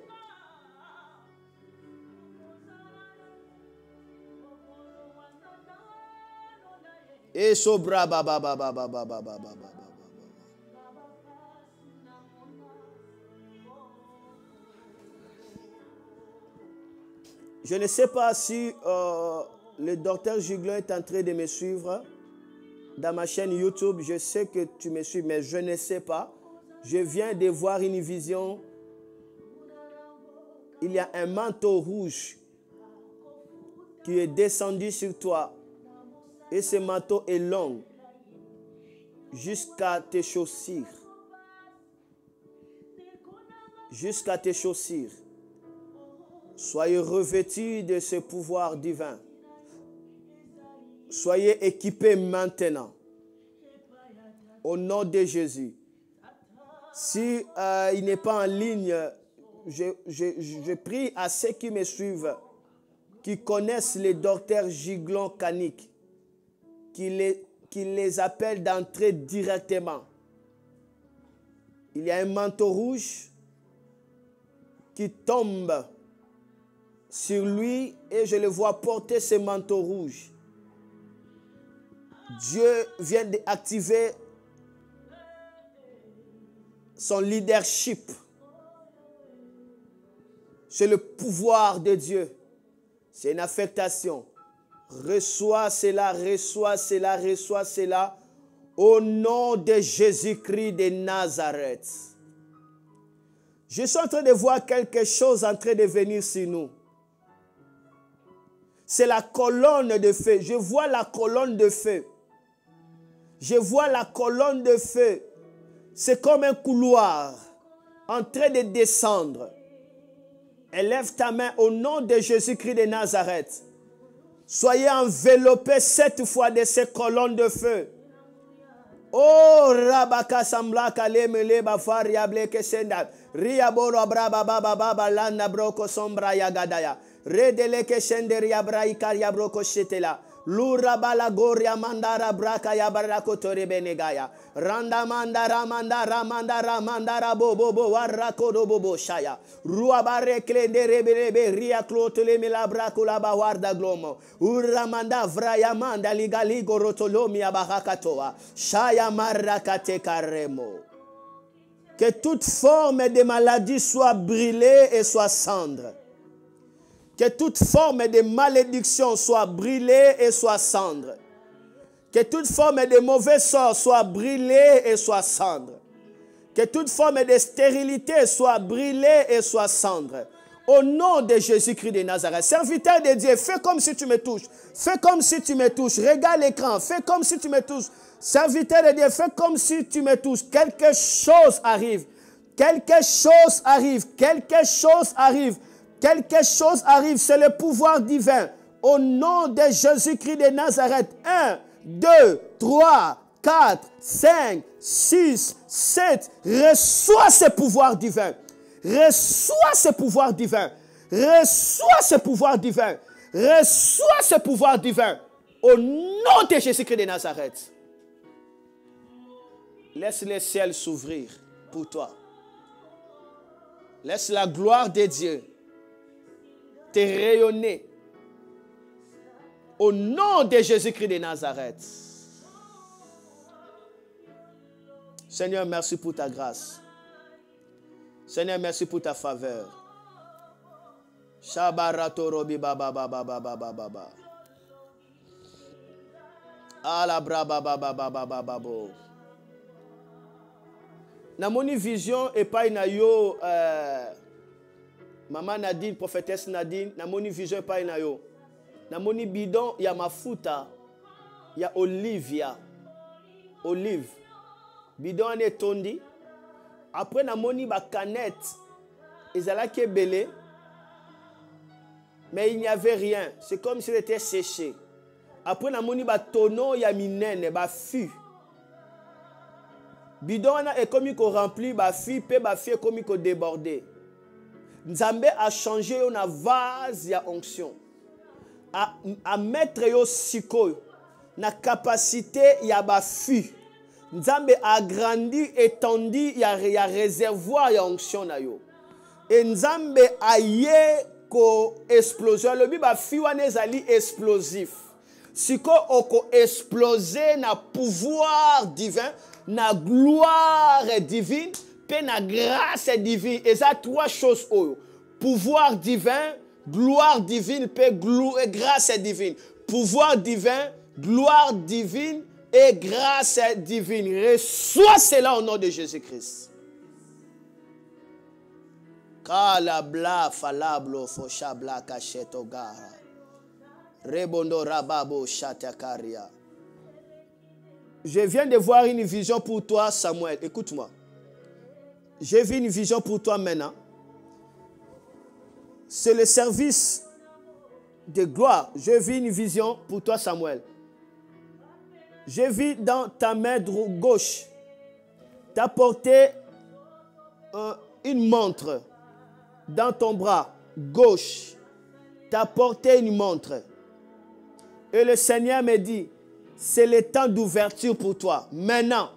Et sobra baba baba baba baba baba. Je ne sais pas si le docteur Giglon est en train de me suivre dans ma chaîne YouTube. Je sais que tu me suis, mais je ne sais pas. Je viens de voir une vision. Il y a un manteau rouge qui est descendu sur toi. Et ce manteau est long jusqu'à tes chaussures. Jusqu'à tes chaussures. Soyez revêtus de ce pouvoir divin. Soyez équipés maintenant. Au nom de Jésus. Si il n'est pas en ligne, je prie à ceux qui me suivent, qui connaissent les docteurs Giglon Kaniki, qui les appellent d'entrer directement. Il y a un manteau rouge qui tombe sur lui et je le vois porter ce manteau rouge. Dieu vient d'activer son leadership. C'est le pouvoir de Dieu. C'est une affectation. Reçois cela, reçois cela, reçois cela au nom de Jésus-Christ de Nazareth. Je suis en train de voir quelque chose en train de venir sur nous. C'est la colonne de feu. Je vois la colonne de feu. Je vois la colonne de feu. C'est comme un couloir en train de descendre. Élève ta main au nom de Jésus-Christ de Nazareth. Soyez enveloppés cette fois de ces colonnes de feu. Oh, Rabaka Sambla Kalemele Bafaria Bleke Senda. Riaboro Braba Baba Baba Landa Broko Sombra Yagadaya. Redeleke Shenderia Braikaria Broko Shetela. Lura Balagoria Mandara Braka Yabarako Torebenegaya. Randa Mandara Mandara Mandara Mandara Bobo Warako Bobo Shaya. Ruabare Klenderebebe Ria Clotele Milabrako la Bawarda Glomo. Uramanda Vrayamanda Ligaligo Rotolomi Abarakatoa. Shaya Marakate Karemo. Que toute forme de maladie soit brûlée et soit cendre. Que toute forme de malédiction soit brûlée et soit cendre. Que toute forme de mauvais sort soit brûlée et soit cendre. Que toute forme de stérilité soit brûlée et soit cendre. Au nom de Jésus-Christ de Nazareth. Serviteur de Dieu, fais comme si tu me touches. Fais comme si tu me touches. Regarde l'écran. Fais comme si tu me touches. Serviteur de Dieu, fais comme si tu me touches. Quelque chose arrive. Quelque chose arrive. Quelque chose arrive. Quelque chose arrive, c'est le pouvoir divin. Au nom de Jésus-Christ de Nazareth. 1, 2, 3, 4, 5, 6, 7. Reçois ce pouvoir divin. Reçois ce pouvoir divin. Reçois ce pouvoir divin. Reçois ce pouvoir divin. Au nom de Jésus-Christ de Nazareth. Laisse le ciel s'ouvrir pour toi. Laisse la gloire de Dieu te rayonner au nom de Jésus-Christ de Nazareth. Seigneur, merci pour ta grâce. Seigneur, merci pour ta faveur. Shabarato robi baba baba baba baba. Ala braba baba baba baba. Na moni vision et pas na yo Maman Nadine, prophétesse Nadine, na moni vision pa ina yo. Na moni bidon ya mafuta ya Olivia. Olive. Bidon ane tondi. Après na moni ba canette. Ezala ki belé. Mais il n'y avait rien. C'est comme si c'était séché. Après na moni ba tonneau ya minene, ba fût. Bidon est comme qu'on remplit ba fût, pe ba fût comme qu'on débordé. Nzambe a changé une vase ya onction. A mettre yo siko na capacité ya ba fût. Nzambe agrandi, étendu, il y a réservoir, il y a onction na yo. Et Nzambe aye ko explosion. Le Bible fiwane ezali explosif. Siko oko exploser na pouvoir divin, na gloire divine, pe na grâce divine. Et ça trois choses oyo. Pouvoir divin, gloire divine, pe grâce divine. Pouvoir divin, gloire divine et grâce divine. Reçois cela au nom de Jésus-Christ. Kalabla falablo foshabla kachetogara. Rebondo rababo chatakaria. Je viens de voir une vision pour toi, Samuel. Écoute-moi. J'ai vu une vision pour toi maintenant. C'est le service de gloire. J'ai vu une vision pour toi, Samuel. J'ai vu dans ta main gauche, tu as porté une montre. Dans ton bras gauche, tu as porté une montre. Et le Seigneur me dit, c'est le temps d'ouverture pour toi. Maintenant,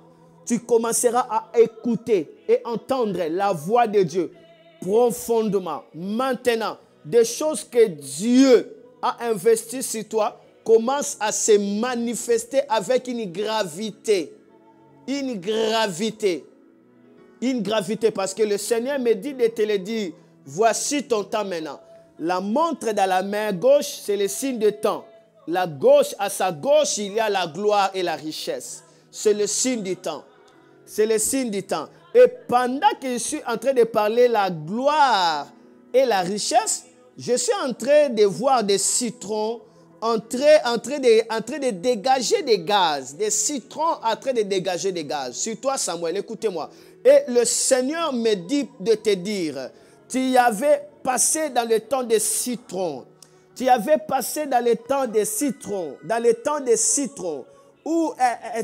tu commenceras à écouter et entendre la voix de Dieu profondément. Maintenant, des choses que Dieu a investies sur toi commencent à se manifester avec une gravité. Une gravité. Une gravité parce que le Seigneur me dit de te le dire. Voici ton temps maintenant. La montre dans la main gauche, c'est le signe de temps. La gauche, à sa gauche, il y a la gloire et la richesse. C'est le signe du temps. C'est le signe du temps. Et pendant que je suis en train de parler la gloire et la richesse, je suis en train de voir des citrons en train de dégager des gaz. Des citrons en train de dégager des gaz. Sur toi, Samuel, écoutez-moi. Et le Seigneur me dit de te dire, tu y avais passé dans le temps des citrons. Tu avais passé dans le temps des citrons. Dans le temps des citrons. Où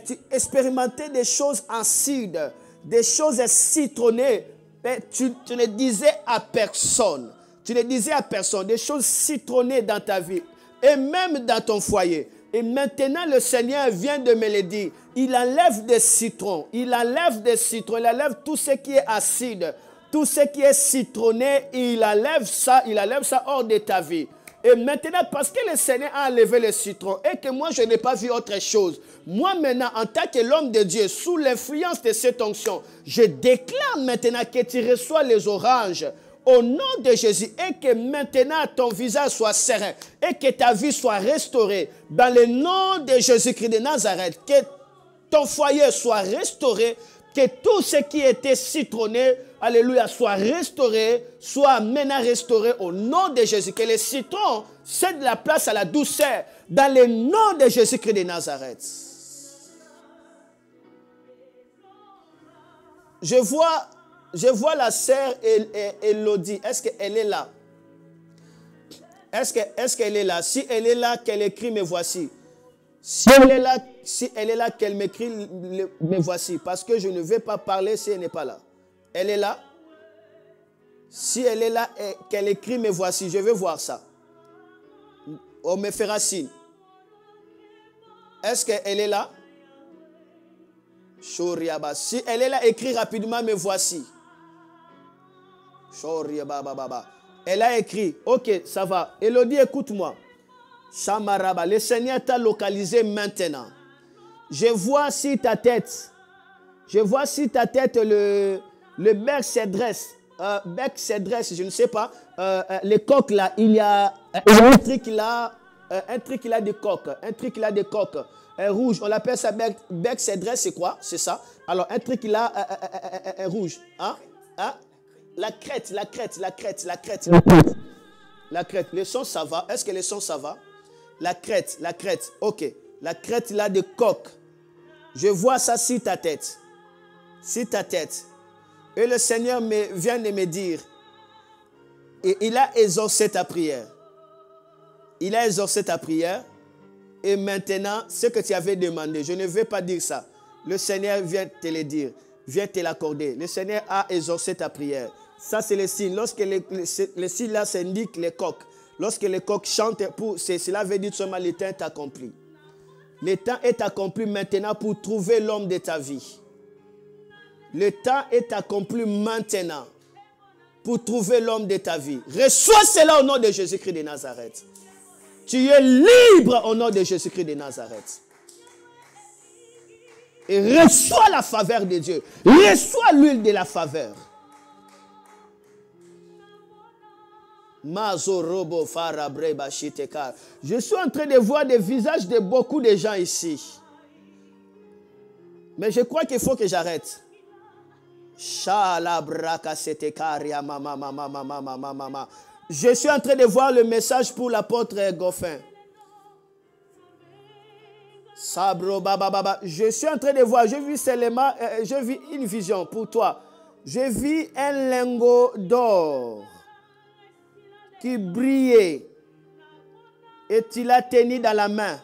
tu expérimentais des choses acides. Des choses citronnées. Mais tu ne disais à personne. Tu ne disais à personne. Des choses citronnées dans ta vie. Et même dans ton foyer. Et maintenant, le Seigneur vient de me le dire. Il enlève des citrons. Il enlève des citrons. Il enlève tout ce qui est acide. Tout ce qui est citronné, il enlève ça hors de ta vie. Et maintenant, parce que le Seigneur a enlevé le citron et que moi, je n'ai pas vu autre chose. Moi, maintenant, en tant que l'homme de Dieu, sous l'influence de cette onction, je déclare maintenant que tu reçois les oranges au nom de Jésus et que maintenant ton visage soit serein et que ta vie soit restaurée dans le nom de Jésus-Christ de Nazareth. Que ton foyer soit restauré, que tout ce qui était citronné, alléluia, soit restauré, soit maintenant restauré au nom de Jésus. Que les citrons cèdent la place à la douceur dans le nom de Jésus-Christ de Nazareth. Je vois la sœur Elodie. Est-ce qu'elle est là? Est-ce qu'elle est là? Si elle est là, qu'elle écrit me voici. Si elle est là, qu'elle m'écrit me voici. Parce que je ne vais pas parler si elle n'est pas là. Elle est là? Si elle est là, qu'elle écrit me voici. Je veux voir ça. On me fera signe. Est-ce qu'elle est là? Si elle est là, écris rapidement me voici. Elle a écrit. Ok, ça va. Elodie, écoute-moi. Shamaraba, le Seigneur t'a localisé maintenant. Je vois sur ta tête. Je vois sur ta tête le bec se dresse. Bec se dresse, je ne sais pas. Les coques là, il y a un truc là. Un truc là de coque. Un truc là de coque. Rouge, on l'appelle ça bec se dresse, c'est quoi? C'est ça. Alors, un truc là, rouge. Hein? La crête. La crête. Le son, ça va. Est-ce que le son, ça va? La crête. Ok. La crête là de coque. Je vois ça sur ta tête. Sur ta tête. Et le Seigneur vient de me dire, et il a exaucé ta prière. Il a exaucé ta prière. Et maintenant, ce que tu avais demandé, je ne vais pas dire ça. Le Seigneur vient te le dire. Vient te l'accorder. Le Seigneur a exaucé ta prière. Ça, c'est le signe. Lorsque le signe là s'indique les coqs. Lorsque les coqs chantent, cela veut dire seulement l'éteint accompli. Le temps est accompli maintenant pour trouver l'homme de ta vie. Le temps est accompli maintenant pour trouver l'homme de ta vie. Reçois cela au nom de Jésus-Christ de Nazareth. Tu es libre au nom de Jésus-Christ de Nazareth. Et reçois la faveur de Dieu. Reçois l'huile de la faveur. Je suis en train de voir des visages de beaucoup de gens ici. Mais je crois qu'il faut que j'arrête. Je suis en train de voir le message pour l'apôtre Goffin. Je suis en train de voir, je vis une vision pour toi. Je vis un lingot d'or qui brillait et tu l'as tenu dans la main.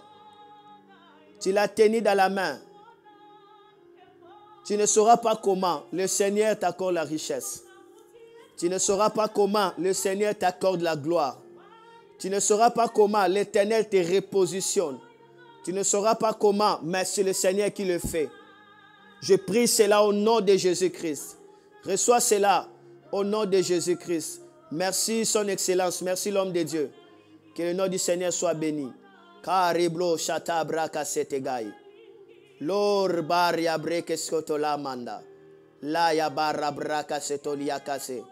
Tu l'as tenu dans la main. Tu ne sauras pas comment le Seigneur t'accorde la richesse. Tu ne sauras pas comment le Seigneur t'accorde la gloire. Tu ne sauras pas comment l'Éternel te repositionne. Tu ne sauras pas comment, mais c'est le Seigneur qui le fait. Je prie cela au nom de Jésus-Christ. Reçois cela au nom de Jésus-Christ. Merci son excellence, merci l'homme de Dieu. Que le nom du Seigneur soit béni. Kariblo shata braka setegai. Lor bar ya breke skotola manda. La ya barra braka setolia kase.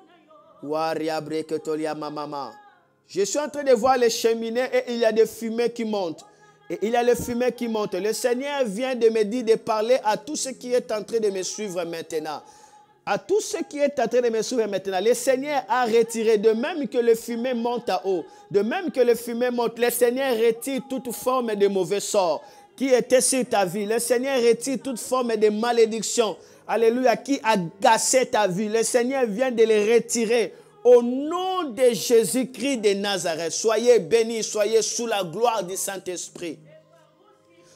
War ya breke tolia mamama. Je suis en train de voir les cheminées et il y a des fumées qui montent. Et il y a les fumées qui montent. Le Seigneur vient de me dire de parler à tout ce qui est en train de me suivre maintenant. À tout ce qui est en train de me suivre maintenant. Le Seigneur a retiré, de même que le fumée monte à haut, de même que le fumée monte, le Seigneur retire toute forme de mauvais sort qui était sur ta vie. Le Seigneur retire toute forme de malédiction. Alléluia, qui a gâché ta vie. Le Seigneur vient de les retirer. Au nom de Jésus-Christ de Nazareth, soyez bénis, soyez sous la gloire du Saint-Esprit.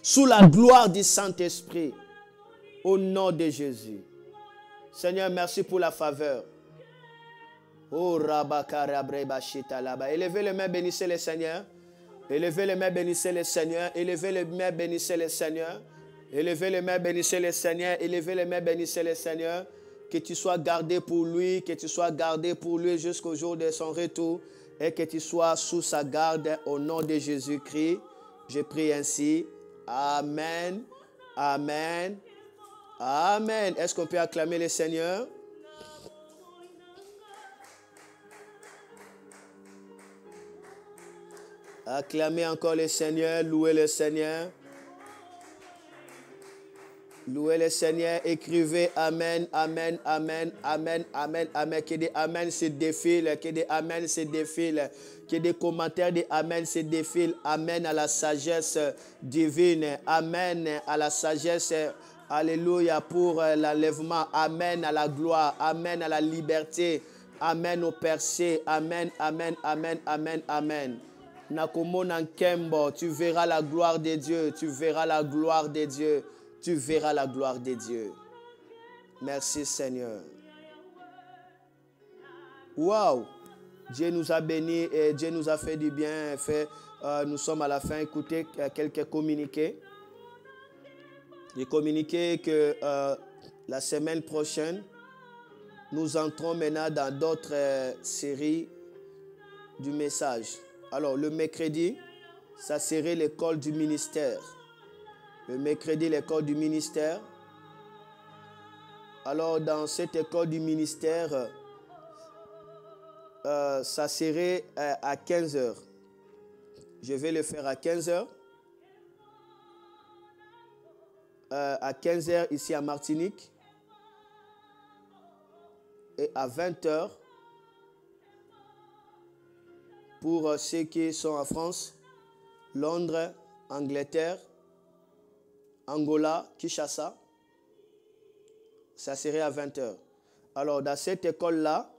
Sous la gloire du Saint-Esprit. Au nom de Jésus. Seigneur, merci pour la faveur. Oh, élevez les mains, bénissez le Seigneur. Élevez les mains, bénissez le Seigneur. Élevez les mains, bénissez le Seigneur. Élevez les mains, bénissez le Seigneur. Élevez les mains, bénissez le Seigneur. Que tu sois gardé pour lui, que tu sois gardé pour lui jusqu'au jour de son retour et que tu sois sous sa garde au nom de Jésus-Christ. Je prie ainsi. Amen. Amen. Amen. Est-ce qu'on peut acclamer le Seigneur? Acclamez encore le Seigneur, louez le Seigneur. Louez le Seigneur, écrivez Amen, Amen, Amen, Amen, Amen, Amen. Que des Amen se défilent, que des Amen se défilent, que des commentaires de Amen se défilent. Amen à la sagesse divine, Amen à la sagesse, alléluia, pour l'enlèvement, Amen à la gloire, Amen à la liberté, Amen au percé, Amen, Amen, Amen, Amen, Amen. Nakomo Nankembo, tu verras la gloire de Dieu, tu verras la gloire de Dieu. Tu verras la gloire de Dieu. Merci Seigneur. Waouh! Dieu nous a bénis et Dieu nous a fait du bien. Nous sommes à la fin. Écoutez quelques communiqués. J'ai communiqué que la semaine prochaine, nous entrons maintenant dans d'autres séries du message. Alors, le mercredi, ça serait l'école du ministère. Le mercredi, l'école du ministère. Alors, dans cette école du ministère, ça serait à 15 heures. Je vais le faire à 15 heures. À 15 heures ici à Martinique. Et à 20 heures pour ceux qui sont en France, Londres, Angleterre, Angola, Kinshasa, ça serait à 20 heures. Alors, dans cette école-là,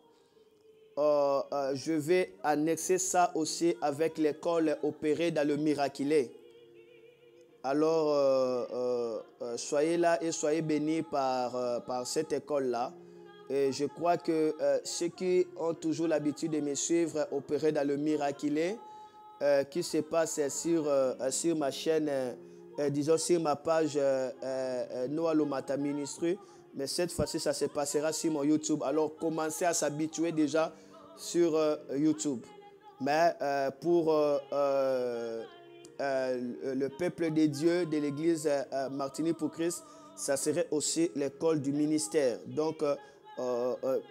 je vais annexer ça aussi avec l'école opérée dans le miraculé. Alors, soyez là et soyez bénis par cette école-là. Et je crois que ceux qui ont toujours l'habitude de me suivre opérer dans le miraculé, qui se passe sur ma chaîne disons sur ma page Noah Lomata Ministry. Mais cette fois-ci, ça se passera sur mon YouTube. Alors, commencez à s'habituer déjà sur YouTube. Mais pour le peuple de Dieu de l'église Martinique pour Christ, ça serait aussi l'école du ministère. Donc,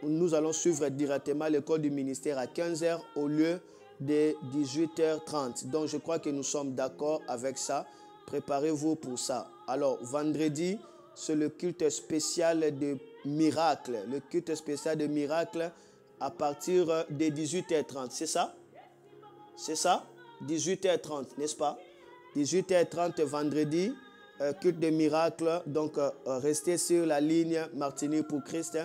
nous allons suivre directement l'école du ministère à 15h au lieu de 18h30. Donc, je crois que nous sommes d'accord avec ça. Préparez-vous pour ça. Alors, vendredi, c'est le culte spécial de miracle. Le culte spécial de miracle à partir de 18h30. C'est ça? C'est ça? 18h30, n'est-ce pas? 18h30 vendredi, culte de miracle. Donc, restez sur la ligne Martinique pour Christ.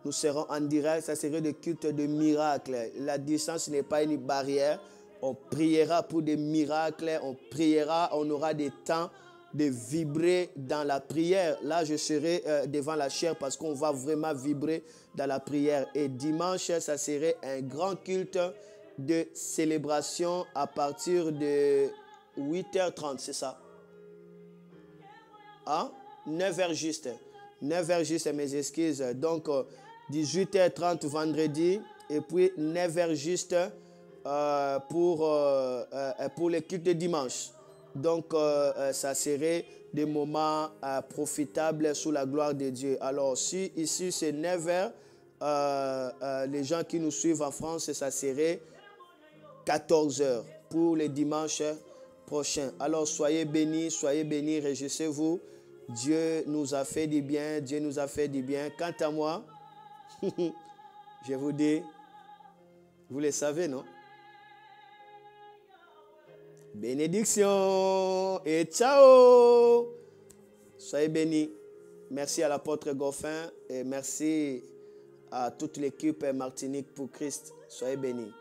Nous serons en direct. Ça serait le culte de miracle. La distance n'est pas une barrière. On priera pour des miracles. On priera, on aura des temps de vibrer dans la prière. Là, je serai devant la chair parce qu'on va vraiment vibrer dans la prière. Et dimanche, ça serait un grand culte de célébration à partir de 8h30, c'est ça? Hein? 9h juste. 9h juste, mes excuses. Donc, 18h30 vendredi et puis 9h juste pour le culte de dimanche. Donc, ça serait des moments profitables sous la gloire de Dieu. Alors, si ici c'est 9h, les gens qui nous suivent en France, ça serait 14h pour les dimanches prochains. Alors, soyez bénis, réjouissez-vous. Dieu nous a fait du bien, Dieu nous a fait du bien. Quant à moi, je vous dis, vous le savez, non? Bénédiction et ciao. Soyez bénis. Merci à l'apôtre Goffin et merci à toute l'équipe Martinique pour Christ. Soyez bénis.